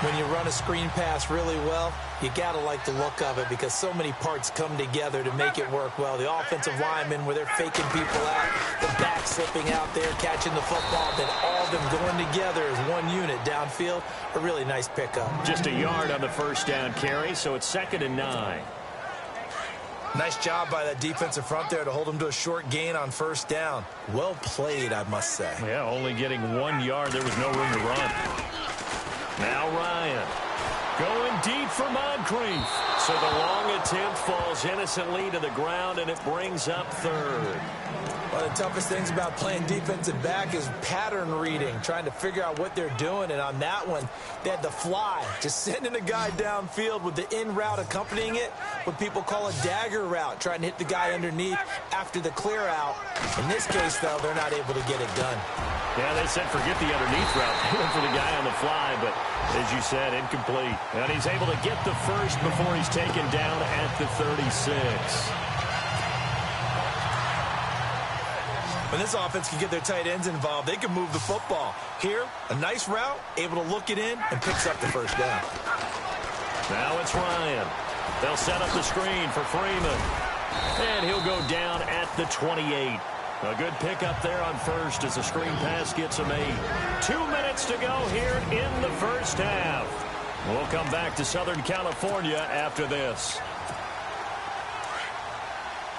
When you run a screen pass really well, you got to like the look of it because so many parts come together to make it work well. The offensive linemen, where they're faking people out, the back slipping out there, catching the football, then all of them going together as one unit downfield. A really nice pickup. Just a yard on the 1st down carry, so it's 2nd and 9. Nice job by that defensive front there to hold them to a short gain on 1st down. Well played, I must say. Yeah, only getting 1 yard. There was no room to run. Now Ryan going deep for Moncrief. So the long attempt falls innocently to the ground, and it brings up 3rd. One of the toughest things about playing defensive back is pattern reading, trying to figure out what they're doing. And on that one, they had the fly, just sending a guy downfield with the in route accompanying it, what people call a dagger route, trying to hit the guy underneath after the clear out. In this case, though, they're not able to get it done. Yeah, they said forget the underneath route. They went for the guy on the fly, but as you said, incomplete. And he's able to get the first before he's taken down at the 36. When this offense can get their tight ends involved, they can move the football. Here, a nice route, able to look it in, and picks up the 1st down. Now it's Ryan. They'll set up the screen for Freeman. And he'll go down at the 28. A good pickup there on 1st as the screen pass gets him 8. 2 minutes to go here in the 1st half. We'll come back to Southern California after this.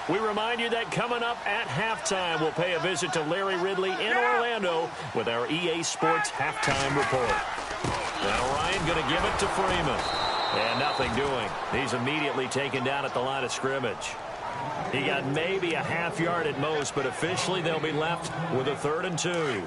We remind you that coming up at halftime, we'll pay a visit to Larry Ridley in Orlando with our EA Sports Halftime Report. Now Ryan going to give it to Freeman. And nothing doing. He's immediately taken down at the line of scrimmage. He got maybe a half yard at most, but officially they'll be left with a 3rd and 2.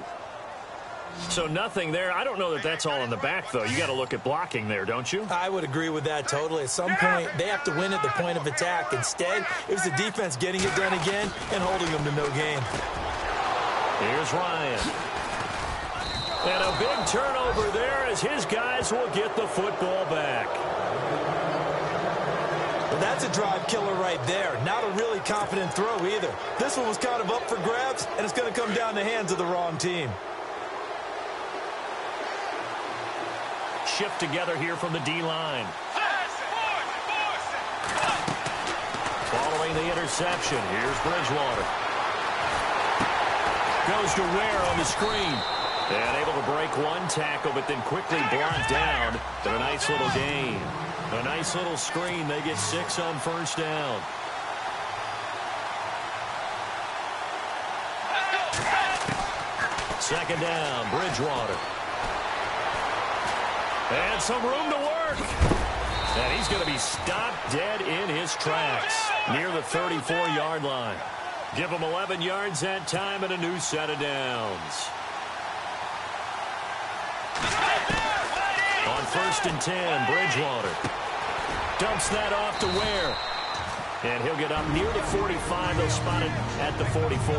So nothing there. I don't know that that's all in the back, though. You got to look at blocking there, don't you? I would agree with that totally. At some point, they have to win at the point of attack. Instead, it was the defense getting it done again and holding them to no gain. Here's Ryan. And a big turnover there as his guys will get the football back. Well, that's a drive killer right there. Not a really confident throw either. This one was kind of up for grabs, and it's going to come down the hands of the wrong team. Shift together here from the D-line. Following the interception, here's Bridgewater. Goes to Ware on the screen. And able to break one tackle, but then quickly brought down. But a nice little gain. A nice little screen. They get 6 on 1st down. Second down, Bridgewater. And some room to work. And he's going to be stopped dead in his tracks near the 34-yard line. Give him 11 yards that time and a new set of downs. On 1st and 10, Bridgewater dumps that off to Ware. And he'll get up near the 45. They'll spot it at the 44.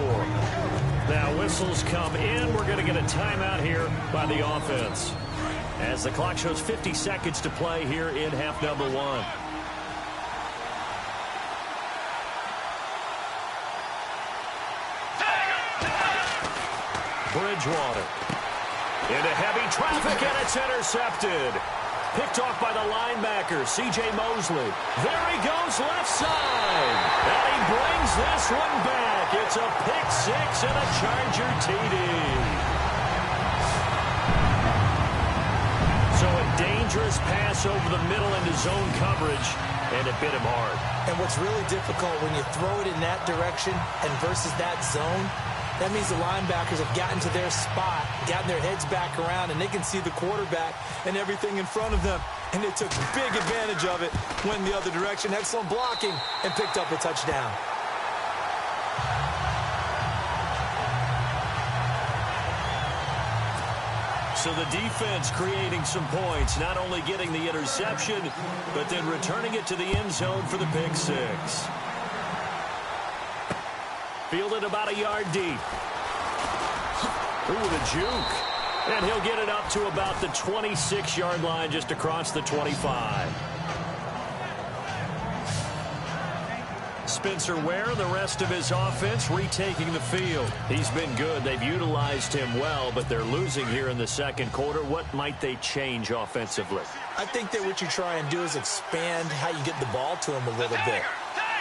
Now whistles come in. We're going to get a timeout here by the offense, as the clock shows 50 seconds to play here in half number 1. Bridgewater into heavy traffic, and it's intercepted. Picked off by the linebacker, C.J. Mosley. There he goes left side. And he brings this one back. It's a pick 6 and a Charger TD. So a dangerous pass over the middle into zone coverage, and it bit him hard. And what's really difficult when you throw it in that direction and versus that zone, that means the linebackers have gotten to their spot, gotten their heads back around, and they can see the quarterback and everything in front of them. And they took big advantage of it, went the other direction, excellent blocking, and picked up a touchdown. So the defense creating some points, not only getting the interception, but then returning it to the end zone for the pick six. Fielded about a yard deep. Ooh, the juke. And he'll get it up to about the 26-yard line, just across the 25. Spencer Ware and the rest of his offense retaking the field. He's been good. They've utilized him well, but they're losing here in the second quarter. What might they change offensively? I think that what you try and do is expand how you get the ball to him a little bit.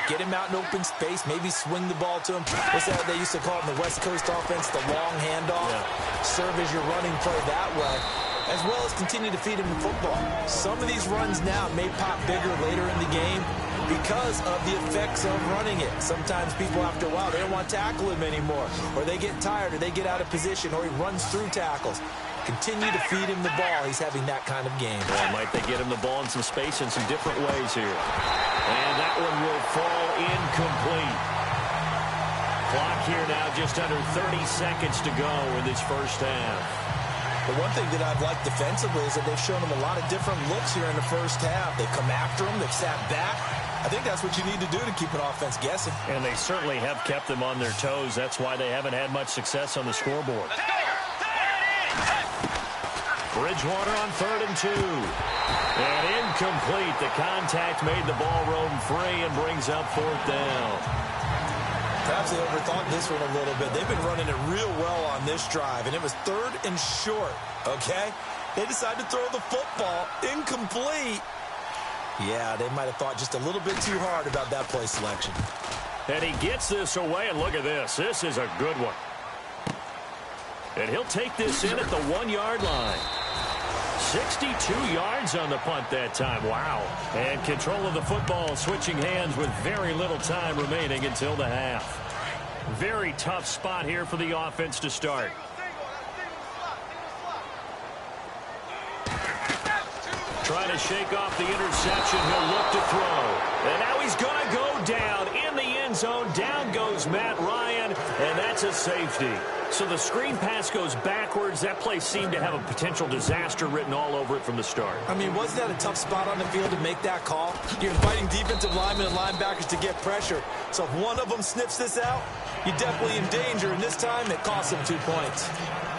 Get him out in open space, maybe swing the ball to him. What's that they used to call it in the West Coast offense, the long handoff? Yeah. Serve as your running play that way, as well as continue to feed him the football. Some of these runs now may pop bigger later in the game because of the effects of running it. Sometimes people, after a while, they don't want to tackle him anymore, or they get tired, or they get out of position, or he runs through tackles. Continue to feed him the ball. He's having that kind of game. Well, might they get him the ball in some space in some different ways here. And that one will fall incomplete. Clock here now, just under 30 seconds to go in this first half. The one thing that I've liked defensively is that they've shown him a lot of different looks here in the first half. They've come after him. They've sat back. I think that's what you need to do to keep an offense guessing. And they certainly have kept them on their toes. That's why they haven't had much success on the scoreboard. Bridgewater on 3rd and 2. And incomplete. The contact made the ball roam free and brings up 4th down. Perhaps they overthought this one a little bit. They've been running it real well on this drive, and it was 3rd and short, okay? They decided to throw the football incomplete. Yeah, they might have thought just a little bit too hard about that play selection. And he gets this away, and look at this. This is a good one. And he'll take this in at the 1-yard line. 62 yards on the punt that time. Wow. And control of the football, switching hands with very little time remaining until the half. Very tough spot here for the offense to start. Trying to shake off the interception. He'll look to throw. And now he's going to go down in the end zone. Down goes Matt Ryan, and that's a safety. So the screen pass goes backwards. That play seemed to have a potential disaster written all over it from the start. I mean, wasn't that a tough spot on the field to make that call? You're inviting defensive linemen and linebackers to get pressure. So if one of them sniffs this out, you're definitely in danger. And this time, it costs them 2 points.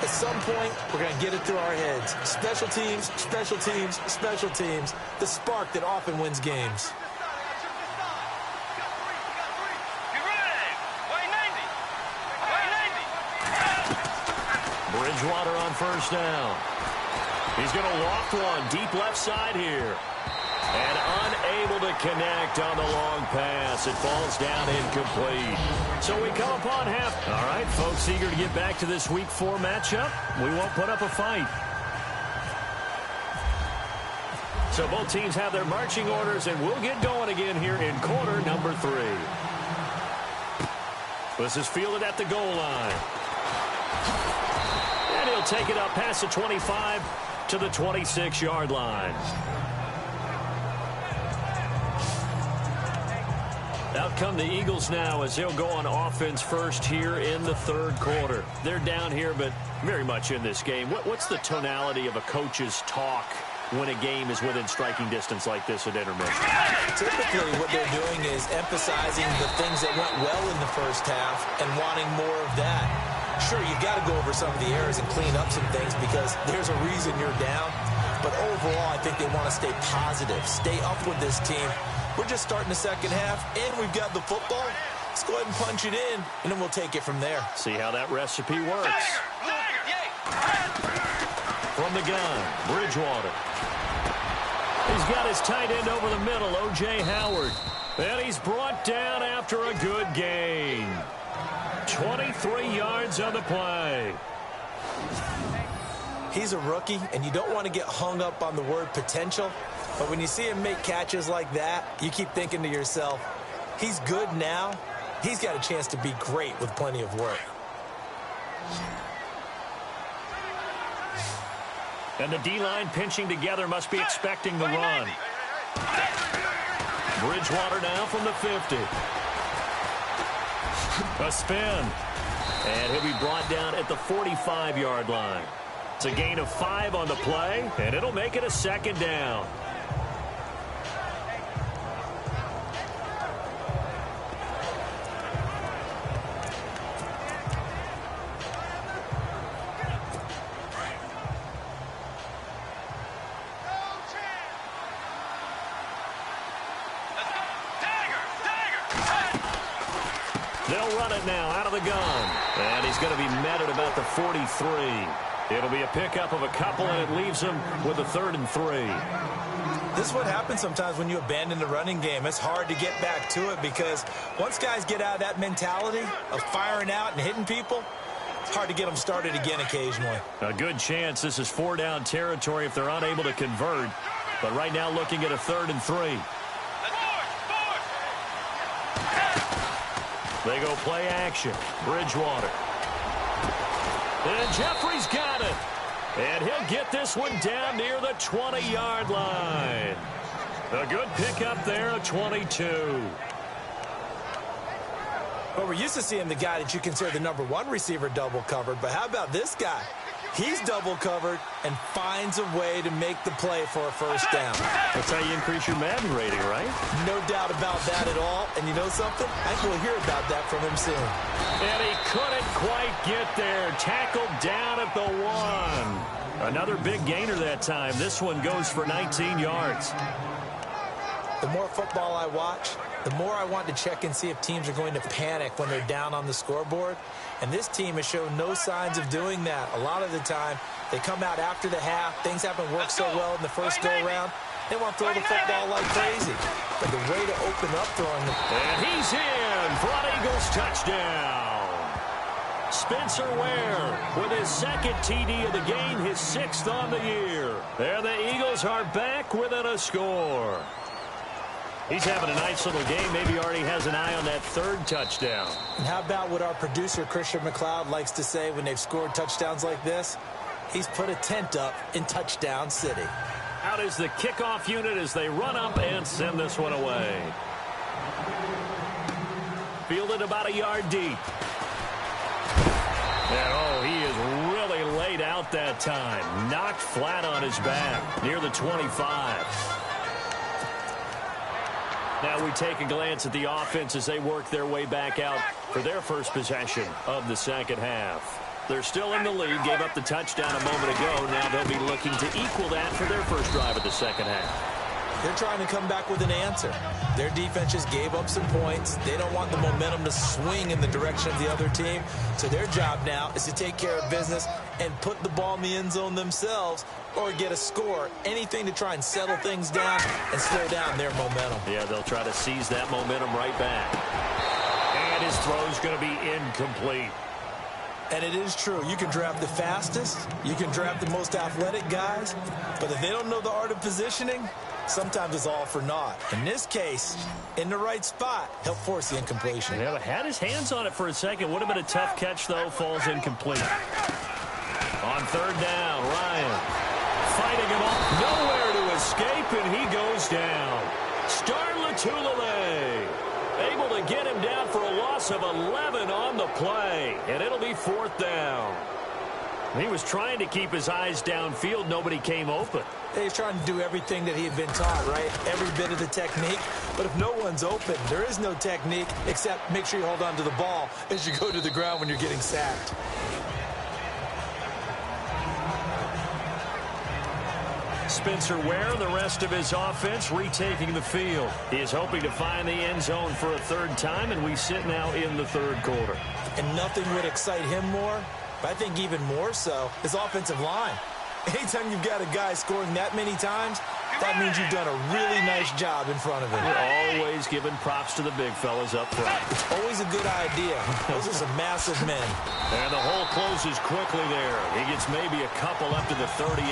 At some point, we're going to get it through our heads. Special teams, special teams, special teams. The spark that often wins games. Bridgewater on 1st down. He's going to loft one deep left side here. And unable to connect on the long pass. It falls down incomplete. So we come upon half. All right, folks, eager to get back to this Week 4 matchup. We won't put up a fight. So both teams have their marching orders, and we'll get going again here in quarter number 3. This is fielded at the goal line. And he'll take it up past the 25 to the 26-yard line. Out come the Eagles now as they'll go on offense first here in the 3rd quarter. They're down here, but very much in this game. What's the tonality of a coach's talk when a game is within striking distance like this at intermission? Typically, what they're doing is emphasizing the things that went well in the first half and wanting more of that. Sure, you've got to go over some of the errors and clean up some things because there's a reason you're down. But overall, I think they want to stay positive, stay up with this team. We're just starting the second half, and we've got the football. Let's go ahead and punch it in, and then we'll take it from there. See how that recipe works. From the gun, Bridgewater. He's got his tight end over the middle, O.J. Howard. And he's brought down after a good gain. 23 yards on the play. He's a rookie, and you don't want to get hung up on the word potential. But when you see him make catches like that, you keep thinking to yourself, he's good now. He's got a chance to be great with plenty of work. And the D-line pinching together must be expecting the run. Bridgewater now from the 50. A spin. And he'll be brought down at the 45-yard line. It's a gain of 5 on the play, and it'll make it a second down. They'll run it now out of the gun. And he's going to be met at about the 43. It'll be a pickup of a couple, and it leaves him with a 3rd and 3. This is what happens sometimes when you abandon the running game. It's hard to get back to it because once guys get out of that mentality of firing out and hitting people, it's hard to get them started again occasionally. A good chance this is 4-down territory if they're unable to convert. But right now looking at a 3rd and 3. They go play action. Bridgewater. And Jeffrey's got it. And he'll get this one down near the 20-yard line. A good pickup there at 22. Well, we're used to seeing the guy that you consider the number 1 receiver double covered, but how about this guy? He's double covered and finds a way to make the play for a first down. That's how you increase your Madden rating, right? No doubt about that at all. And you know something? I think we'll hear about that from him soon. And he couldn't quite get there. Tackled down at the 1. Another big gainer that time. This one goes for 19 yards. The more football I watch, the more I want to check and see if teams are going to panic when they're down on the scoreboard. And this team has shown no signs of doing that. A lot of the time, they come out after the half. Things haven't worked so well in the first go-around. They want to throw the football like crazy. But the way to open up throwing the... And he's in for an Eagles touchdown. Spencer Ware with his 2nd TD of the game, his 6th on the year. And the Eagles are back within a score. He's having a nice little game. Maybe already has an eye on that 3rd touchdown. And how about what our producer, Christian McLeod, likes to say when they've scored touchdowns like this? He's put a tent up in Touchdown City. Out is the kickoff unit as they run up and send this one away. Fielded about a yard deep. And, oh, he is really laid out that time. Knocked flat on his back near the 25. Now we take a glance at the offense as they work their way back out for their first possession of the second half. They're still in the lead, gave up the touchdown a moment ago. Now they'll be looking to equal that for their first drive of the second half. They're trying to come back with an answer. Their defense just gave up some points. They don't want the momentum to swing in the direction of the other team. So their job now is to take care of business and put the ball in the end zone themselves or get a score. Anything to try and settle things down and slow down their momentum. Yeah, they'll try to seize that momentum right back. And his throw's going to be incomplete. And it is true. You can draft the fastest. You can draft the most athletic guys. But if they don't know the art of positioning, sometimes it's all for naught. In this case, in the right spot, he'll force the incompletion. Yeah, but had his hands on it for a second. Would have been a tough catch, though. Falls incomplete. On 3rd down, Ryan fighting him off. Nowhere to escape, and he goes down. Star Lotulelei able to get him down for a loss of 11 on the play, and it'll be 4th down. He was trying to keep his eyes downfield. Nobody came open. He's trying to do everything that he had been taught, right? Every bit of the technique. But if no one's open, there is no technique except make sure you hold on to the ball as you go to the ground when you're getting sacked. Spencer Ware and the rest of his offense retaking the field. He is hoping to find the end zone for a 3rd time, and we sit now in the 3rd quarter. And nothing would excite him more, but I think even more so, his offensive line. Anytime you've got a guy scoring that many times, that means you've done a really nice job in front of him. We're always giving props to the big fellas up front. It's always a good idea. Those are some massive men. And the hole closes quickly there. He gets maybe a couple up to the 38.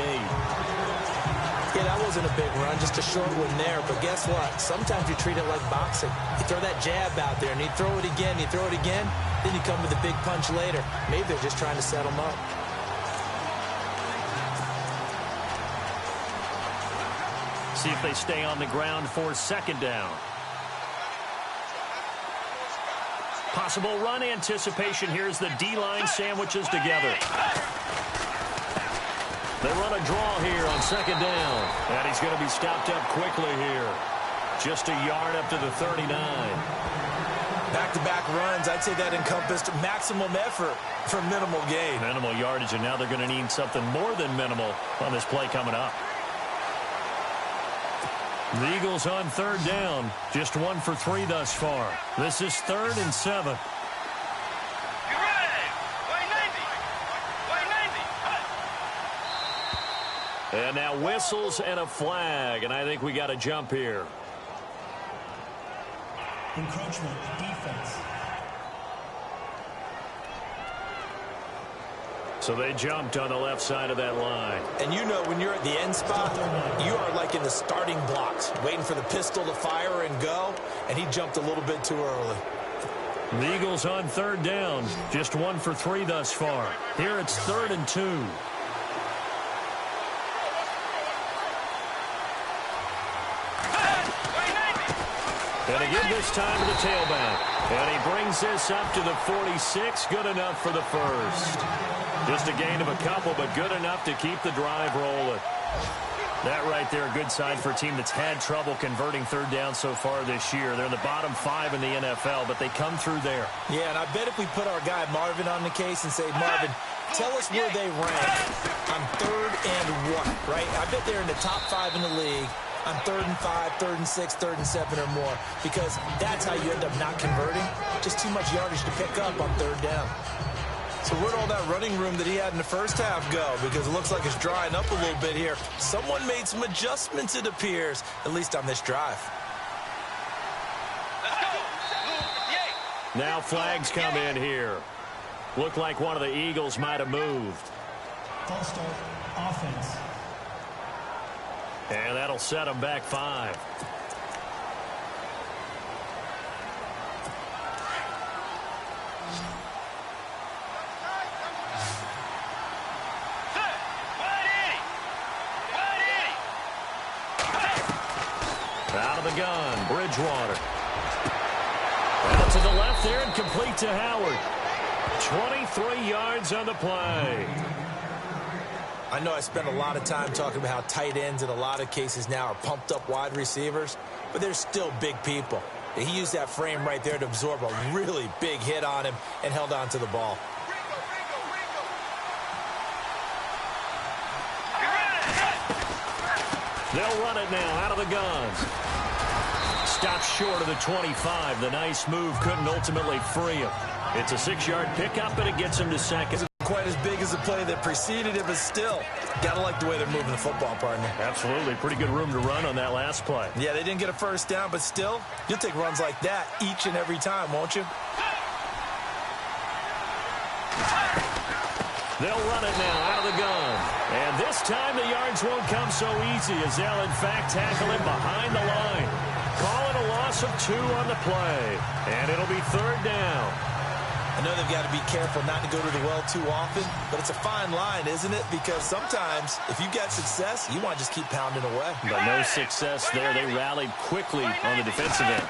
Yeah, that wasn't a big run, just a short one there. But guess what? Sometimes you treat it like boxing. You throw that jab out there, and you throw it again, then you come with a big punch later. Maybe they're just trying to set them up. See if they stay on the ground for second down. Possible run anticipation. Here's the D-line sandwiches together. They run a draw here on second down. And he's going to be stopped up quickly here. Just a yard up to the 39. Back-to-back runs, I'd say that encompassed maximum effort for minimal gain. Minimal yardage, and now they're going to need something more than minimal on this play coming up. The Eagles on third down. Just 1 for 3 thus far. This is 3rd and 7. And now whistles and a flag, and I think we got a jump here. Encroachment, defense. So they jumped on the left side of that line. And you know when you're at the end spot, you are like in the starting blocks, waiting for the pistol to fire and go, and he jumped a little bit too early. The Eagles on third down. Just 1 for 3 thus far. Here it's 3rd and 2. And again this time to the tailback. And he brings this up to the 46. Good enough for the first. Just a gain of a couple, but good enough to keep the drive rolling. That right there, a good sign for a team that's had trouble converting third down so far this year. They're in the bottom 5 in the NFL, but they come through there. Yeah, and I bet if we put our guy Marvin on the case and say, Marvin, tell us where they rank on 3rd and 1, right? I bet they're in the top 5 in the league on 3rd and 5, 3rd and 6, 3rd and 7 or more, because that's how you end up not converting. Just too much yardage to pick up on 3rd down. So where'd all that running room that he had in the first half go? Because it looks like it's drying up a little bit here. Someone made some adjustments, it appears, at least on this drive. Now flags come in here. Looked like one of the Eagles might have moved. False start, offense. And that'll set them back 5. Out of the gun, Bridgewater. Out to the left there and complete to Howard. 23 yards on the play. I know I spend a lot of time talking about how tight ends in a lot of cases now are pumped up wide receivers, but they're still big people. He used that frame right there to absorb a really big hit on him and held on to the ball. They'll run it now out of the guns. Stops short of the 25. The nice move couldn't ultimately free him. It's a 6-yard pickup, and it gets him to second. Quite as big as the play that preceded it, but still, gotta like the way they're moving the football, partner. Absolutely. Pretty good room to run on that last play. Yeah, they didn't get a first down, but still, you'll take runs like that each and every time, won't you? They'll run it now out of the gun. And this time the yards won't come so easy as they'll, in fact, tackle him behind the line. Call it a loss of 2 on the play. And it'll be 3rd down. I know they've got to be careful not to go to the well too often, but it's a fine line, isn't it? Because sometimes, if you get success, you want to just keep pounding away. But no success there. They rallied quickly on the defensive end.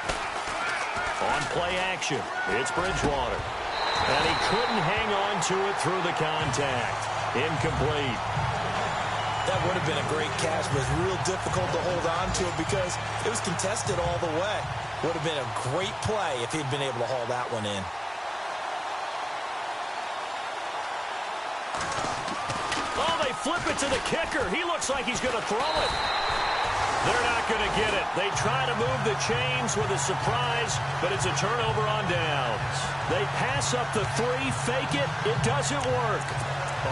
On play action, it's Bridgewater. And he couldn't hang on to it through the contact. Incomplete. That would have been a great catch, but it's real difficult to hold on to it because it was contested all the way. Would have been a great play if he'd been able to haul that one in. Oh, they flip it to the kicker. He looks like he's going to throw it. They're not going to get it. They try to move the chains with a surprise, but it's a turnover on downs. They pass up the 3, fake it. It doesn't work.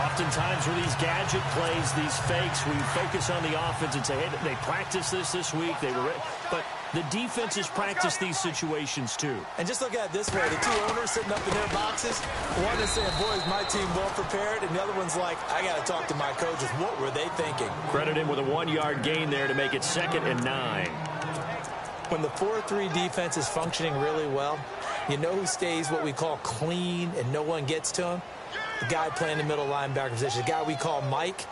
Oftentimes with these gadget plays, these fakes, we focus on the offense and say, hey, they practiced this week. They were ready. But the defenses practice these situations too. And just look at it this way. The two owners sitting up in their boxes, one is saying, boy, is my team well prepared, and the other one's like, I got to talk to my coaches. What were they thinking? Credit him with a 1-yard gain there to make it 2nd and 9. When the 4-3 defense is functioning really well, you know who stays what we call clean and no one gets to him? The guy playing the middle linebacker position, the guy we call Mike.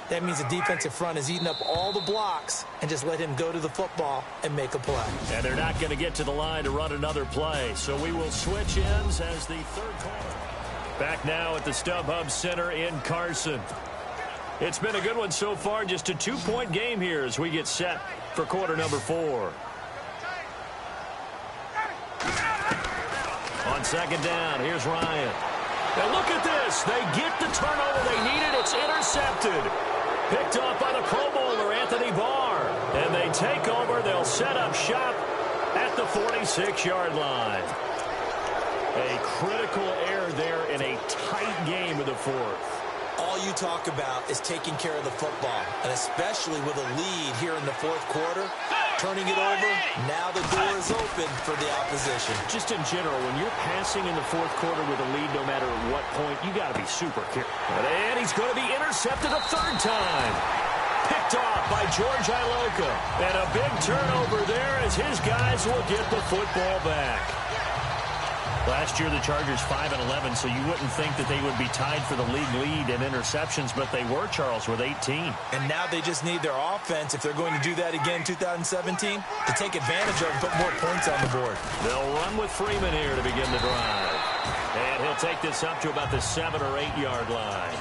That means the defensive front is eating up all the blocks and just let him go to the football and make a play. And they're not going to get to the line to run another play, so we will switch ends as the 3rd quarter. Back now at the StubHub Center in Carson. It's been a good one so far, just a 2-point game here as we get set for quarter number 4. On 2nd down, here's Ryan. Now look at this. They get the turnover they needed. It's intercepted. Picked off by the Pro Bowler, Anthony Barr. And they take over. They'll set up shop at the 46-yard line. A critical error there in a tight game of the 4th. All you talk about is taking care of the football, and especially with a lead here in the 4th quarter, turning it over, now the door is open for the opposition. Just in general, when you're passing in the 4th quarter with a lead, no matter at what point, you got to be super careful. And he's going to be intercepted a 3rd time. Picked off by George Iloka. And a big turnover there as his guys will get the football back. Last year, the Chargers 5-11, so you wouldn't think that they would be tied for the league lead in interceptions, but they were, Charles, with 18. And now they just need their offense, if they're going to do that again in 2017, to take advantage of and put more points on the board. They'll run with Freeman here to begin the drive. And he'll take this up to about the 7- or 8-yard line.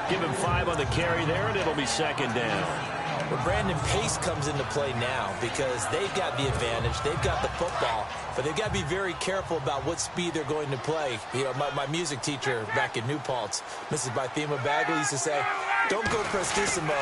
Give him 5 on the carry there, and it'll be 2nd down. Well, Brandon, pace comes into play now because they've got the advantage. They've got the football, but they've got to be very careful about what speed they're going to play. You know, my music teacher back in New Paltz, Mrs. Bythema Bagley, used to say, don't go prestissimo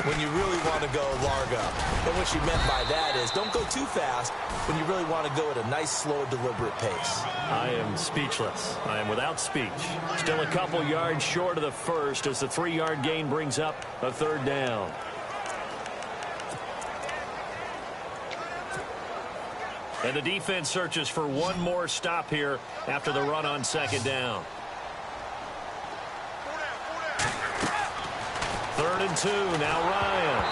when you really want to go largo. And what she meant by that is don't go too fast when you really want to go at a nice, slow, deliberate pace. I am speechless. I am without speech. Still a couple yards short of the first as the 3-yard gain brings up a 3rd down. And the defense searches for one more stop here after the run on 2nd down. 3rd and 2. Now Ryan.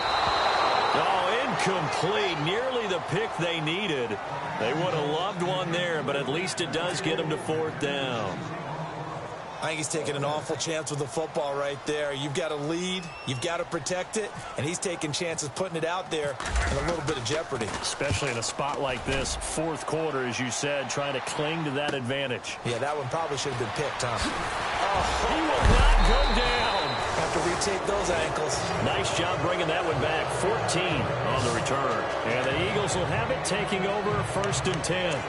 Oh, incomplete. Nearly the pick they needed. They would have loved one there, but at least it does get them to 4th down. I think he's taking an awful chance with the football right there. You've got a lead, you've got to protect it, and he's taking chances putting it out there in a little bit of jeopardy. Especially in a spot like this, 4th quarter, as you said, trying to cling to that advantage. Yeah, that one probably should have been picked, huh? Oh, he will not go down. Have to retake those ankles. Nice job bringing that one back. 14 on the return. And the Eagles will have it, taking over 1st and 10.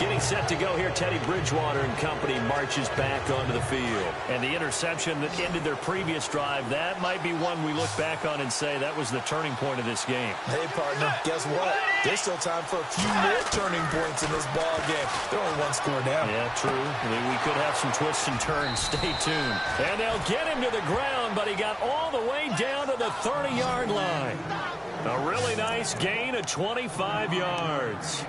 Getting set to go here, Teddy Bridgewater and company marches back onto the field. And the interception that ended their previous drive, that might be one we look back on and say that was the turning point of this game. Hey, partner, guess what? There's still time for a few more turning points in this ball game. They're only 1 score down. Yeah, true. We could have some twists and turns. Stay tuned. And they'll get him to the ground, but he got all the way down to the 30-yard line. A really nice gain of 25 yards.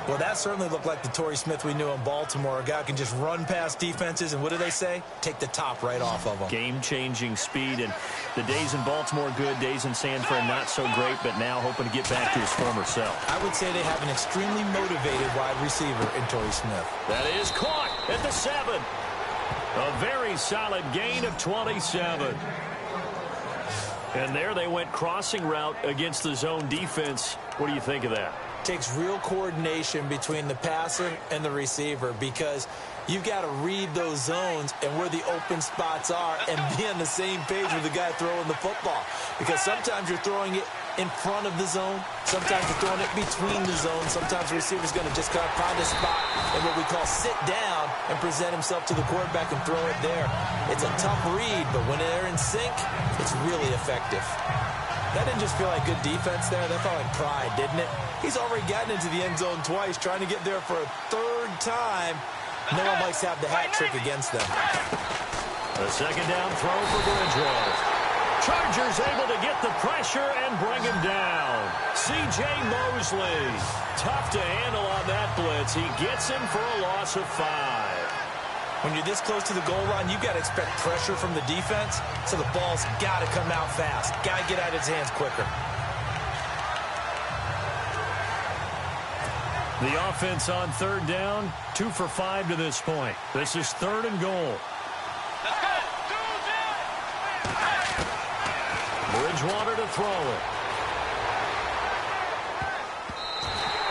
Well, that certainly looked like the Torrey Smith we knew in Baltimore. A guy who can just run past defenses, and what do they say? Take the top right off of them. Game-changing speed, and the days in Baltimore good, days in San Fran not so great, but now hoping to get back to his former self. I would say they have an extremely motivated wide receiver in Torrey Smith. That is caught at the 7. A very solid gain of 27. And there they went crossing route against the zone defense. What do you think of that? Takes real coordination between the passer and the receiver because you've got to read those zones and where the open spots are and be on the same page with the guy throwing the football. Because sometimes you're throwing it in front of the zone. Sometimes you're throwing it between the zones. Sometimes the receiver's going to just kind of find a spot and what we call sit down and present himself to the quarterback and throw it there. It's a tough read, but when they're in sync, it's really effective. That didn't just feel like good defense there. That felt like pride, didn't it? He's already gotten into the end zone twice, trying to get there for a 3rd time. No one likes to have the hat trick against them. A 2nd down throw for Bridgewater. Chargers able to get the pressure and bring him down. C.J. Mosley, tough to handle on that blitz. He gets him for a loss of 5. When you're this close to the goal line, you've got to expect pressure from the defense, so the ball's got to come out fast. Got to get out of his hands quicker. The offense on 3rd down, 2 for 5 to this point. This is 3rd and goal. Let's go. Bridgewater to throw it.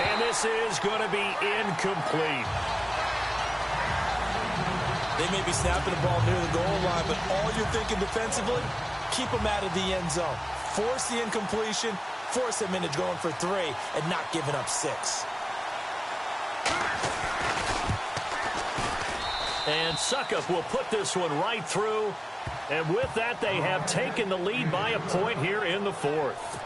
And this is going to be incomplete. They may be snapping the ball near the goal line, but all you're thinking defensively, keep them out of the end zone. Force the incompletion, force them into going for 3, and not giving up 6. And Succop will put this one right through. And with that, they have taken the lead by a point here in the 4th.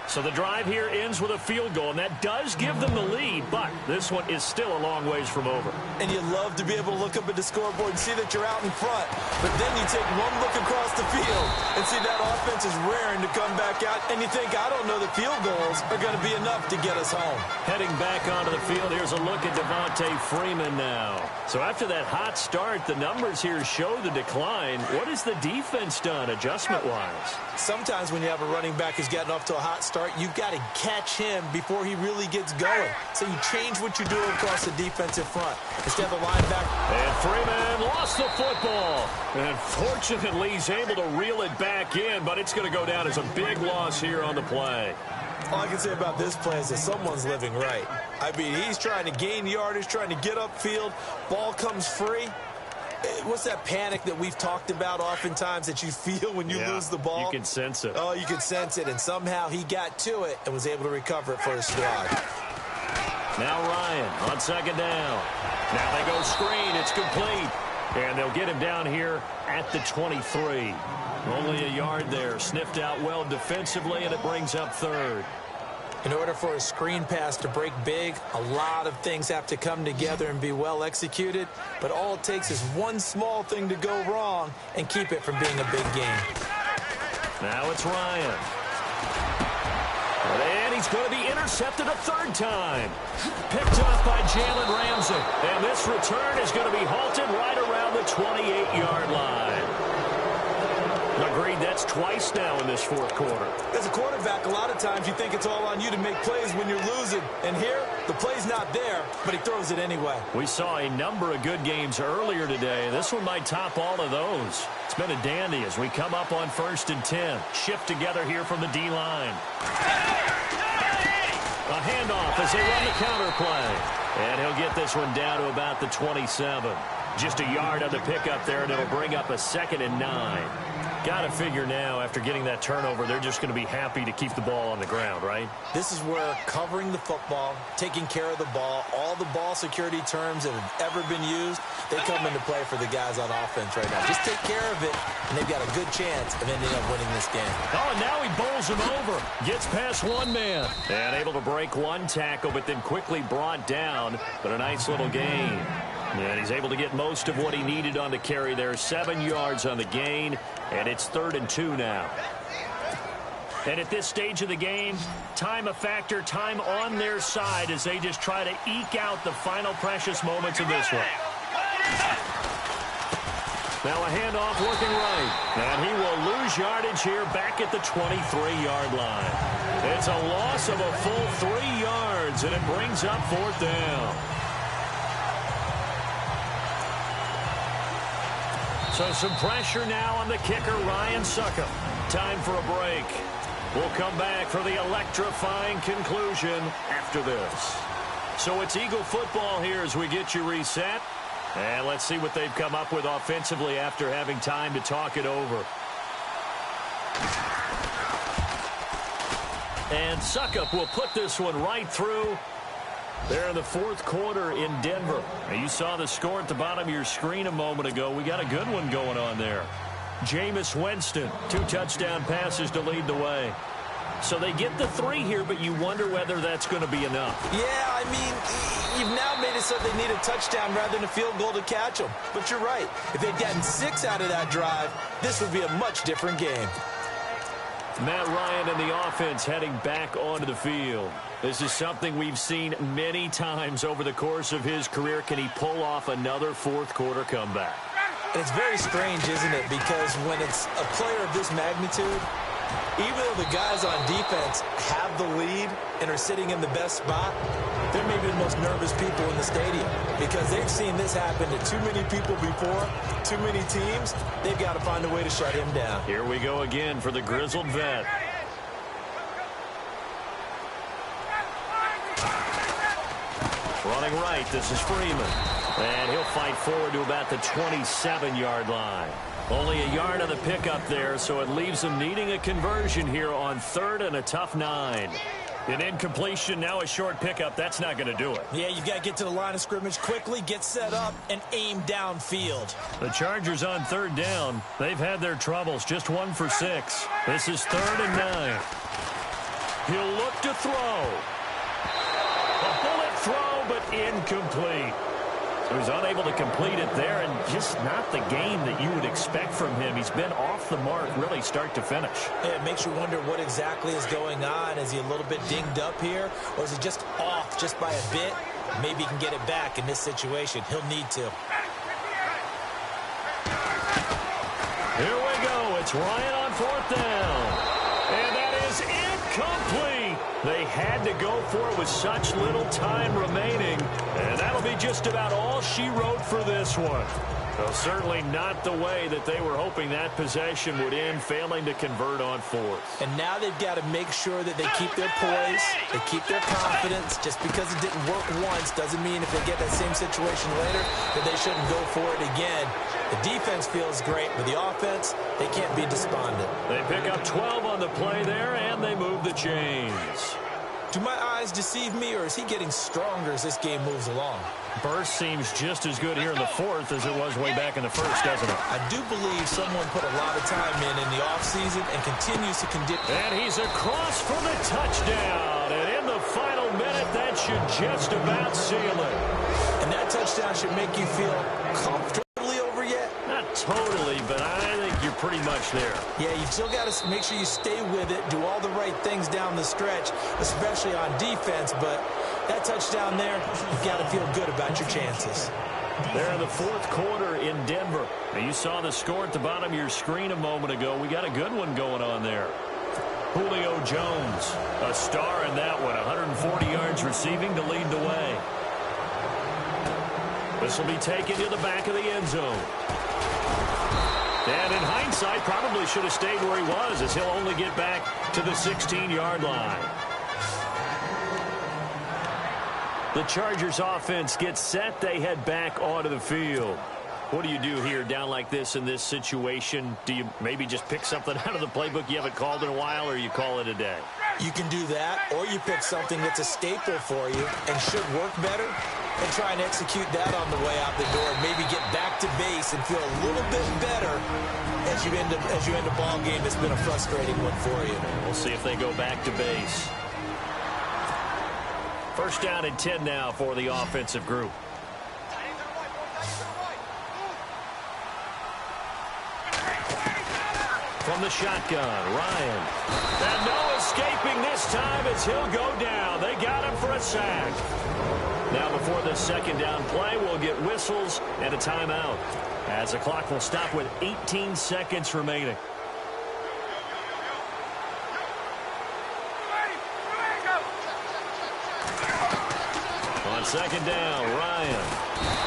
So the drive here ends with a field goal, and that does give them the lead, but this one is still a long ways from over. And you love to be able to look up at the scoreboard and see that you're out in front. But then you take one look across the field and see that offense is raring to come back out, and you think, I don't know, the field goals are going to be enough to get us home. Heading back onto the field, here's a look at Devontae Freeman now. So after that hot start, the numbers here show the decline. What has the defense done adjustment-wise? Sometimes when you have a running back who's gotten off to a hot start, you've got to catch him before he really gets going. So you change what you're doing across the defensive front. Instead of the linebacker. And Freeman lost the football. And fortunately, he's able to reel it back in, but it's going to go down as a big loss here on the play. All I can say about this play is that someone's living right. I mean, he's trying to gain yardage, trying to get upfield. Ball comes free. What's that panic that we've talked about oftentimes that you feel when you lose the ball? You can sense it. Oh, you can sense it, and somehow he got to it and was able to recover it for his squad. Now Ryan on 2nd down. Now they go screen. It's complete. And they'll get him down here at the 23. Only a yard there. Sniffed out well defensively, and it brings up 3rd. In order for a screen pass to break big, a lot of things have to come together and be well executed. But all it takes is one small thing to go wrong and keep it from being a big game. Now it's Ryan. And he's going to be intercepted a 3rd time. Picked up by Jalen Ramsey. And this return is going to be halted right around the 28-yard line. Agreed, that's twice now in this 4th quarter. As a quarterback, a lot of times you think it's all on you to make plays when you're losing. And here, the play's not there, but he throws it anyway. We saw a number of good games earlier today. This one might top all of those. It's been a dandy as we come up on 1st and 10. Shift together here from the D-line. A handoff as they run the counter play. And he'll get this one down to about the 27. Just a yard on the pickup there, and it'll bring up a 2nd and 9. Got to figure now, after getting that turnover, they're just going to be happy to keep the ball on the ground, right? This is where covering the football, taking care of the ball, all the ball security terms that have ever been used, they come into play for the guys on offense right now. Just take care of it, and they've got a good chance of ending up winning this game. Oh, and now he bowls him over. Gets past one man. And able to break one tackle, but then quickly brought down. But a nice little gain. And he's able to get most of what he needed on the carry there. 7 yards on the gain, and it's 3rd and 2 now. And at this stage of the game, time a factor, time on their side as they just try to eke out the final precious moments of this one. Now a handoff working right. And he will lose yardage here back at the 23-yard line. It's a loss of a full 3 yards, and it brings up 4th down. So some pressure now on the kicker, Ryan Succop. Time for a break. We'll come back for the electrifying conclusion after this. So it's Eagle football here as we get you reset. And let's see what they've come up with offensively after having time to talk it over. And Succop will put this one right through. There in the 4th quarter in Denver. Now you saw the score at the bottom of your screen a moment ago. We got a good one going on there. Jameis Winston, 2 touchdown passes to lead the way. So they get the 3 here, but you wonder whether that's going to be enough. Yeah, I mean, you've now made it so they need a touchdown rather than a field goal to catch them. But you're right. If they'd gotten 6 out of that drive, this would be a much different game. Matt Ryan and the offense heading back onto the field. This is something we've seen many times over the course of his career. Can he pull off another fourth-quarter comeback? And it's very strange, isn't it? Because when it's a player of this magnitude, even though the guys on defense have the lead and are sitting in the best spot, they're maybe the most nervous people in the stadium because they've seen this happen to too many people before, too many teams. They've got to find a way to shut him down. Here we go again for the grizzled vet. Running right, this is Freeman. And he'll fight forward to about the 27-yard line. Only a yard on the pickup there, so it leaves them needing a conversion here on 3rd and a tough 9. An incompletion, now a short pickup. That's not going to do it. Yeah, you've got to get to the line of scrimmage quickly, get set up, and aim downfield. The Chargers on 3rd down. They've had their troubles, just 1 for 6. This is 3rd and 9. He'll look to throw. A bullet throw, but incomplete. So he's unable to complete it there, and just not the game that you would expect from him. He's been off the mark, really, start to finish. Yeah, it makes you wonder what exactly is going on. Is he a little bit dinged up here, or is he just off just by a bit? Maybe he can get it back in this situation. He'll need to. Here we go. It's Ryan on 4th down. And that is incomplete. They had to go for it with such little time remaining. And that'll be just about all she wrote for this one. Well, certainly not the way that they were hoping that possession would end, failing to convert on 4th. And now they've got to make sure that they keep their poise, they keep their confidence. Just because it didn't work once doesn't mean if they get that same situation later that they shouldn't go for it again. The defense feels great, but the offense, they can't be despondent. They pick up 12 on the play there, and they move the chains. Do my eyes deceive me, or is he getting stronger as this game moves along? Burst seems just as good here in the 4th as it was way back in the 1st, doesn't it? I do believe someone put a lot of time in the offseason and continues to condition. And he's across for the touchdown. And in the final minute, that should just about seal it. And that touchdown should make you feel comfortably over yet? Not totally, but I think you're pretty much there. Yeah, you've still got to make sure you stay with it, do all the right things down the stretch, especially on defense, but that touchdown there, you've got to feel good about your chances. They're in the 4th quarter in Denver. Now, you saw the score at the bottom of your screen a moment ago. We got a good one going on there. Julio Jones, a star in that one, 140 yards receiving to lead the way. This will be taken to the back of the end zone. And in hindsight, probably should have stayed where he was, as he'll only get back to the 16-yard line. The Chargers offense gets set. They head back onto the field. What do you do here down like this in this situation? Do you maybe just pick something out of the playbook you haven't called in a while, or you call it a day? You can do that, or you pick something that's a staple for you and should work better and try and execute that on the way out the door and maybe get back to base and feel a little bit better as you end a ball game that's been a frustrating one for you. We'll see if they go back to base. 1st down and 10 now for the offensive group. From the shotgun, Ryan. And no escaping this time as he'll go down. They got him for a sack. Now before the 2nd down play, we'll get whistles and a timeout, as the clock will stop with 18 seconds remaining. On 2nd down, Ryan.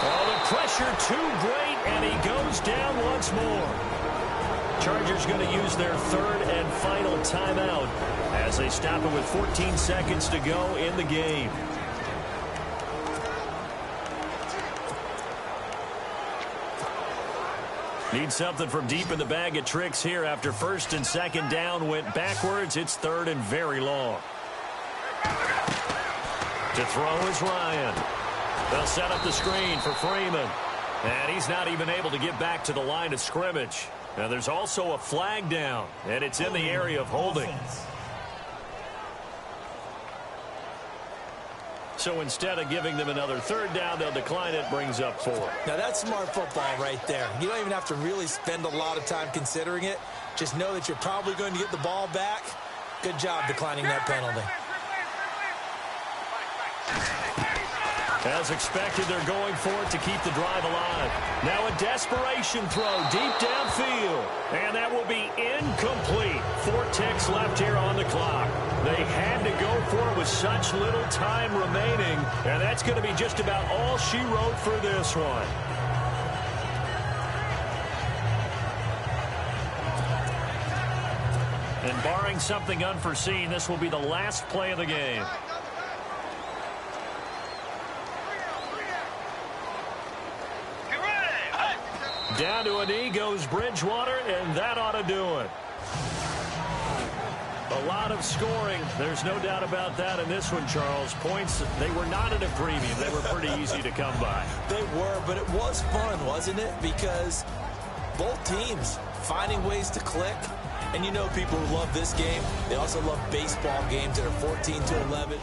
Oh, the pressure too great, and he goes down once more. Chargers going to use their 3rd and final timeout as they stop it with 14 seconds to go in the game. Need something from deep in the bag of tricks here after 1st and 2nd down went backwards. It's 3rd and very long. To throw is Ryan. They'll set up the screen for Freeman. And he's not even able to get back to the line of scrimmage. Now there's also a flag down, and it's in the area of holding. So instead of giving them another third down, they'll decline it, brings up 4. Now, that's smart football right there. You don't even have to really spend a lot of time considering it. Just know that you're probably going to get the ball back. Good job declining that penalty. As expected, they're going for it to keep the drive alive. Now a desperation throw deep downfield. And that will be incomplete. 4 ticks left here on the clock. They had to go for it with such little time remaining. And that's going to be just about all she wrote for this one. And barring something unforeseen, this will be the last play of the game. Down to a knee goes Bridgewater, and that ought to do it. A lot of scoring. There's no doubt about that in this one, Charles. Points, they were not at a premium. They were pretty easy to come by. They were, but it was fun, wasn't it? Because both teams finding ways to click. And you know people who love this game, they also love baseball games that are 14-11.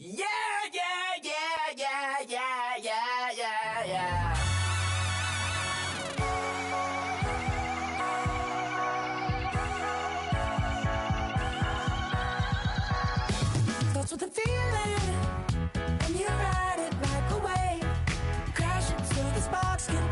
Yeah, yeah, yeah, yeah, yeah, yeah, yeah, yeah. Starts with a feeling, and you ride it right away. Crash into the sparks can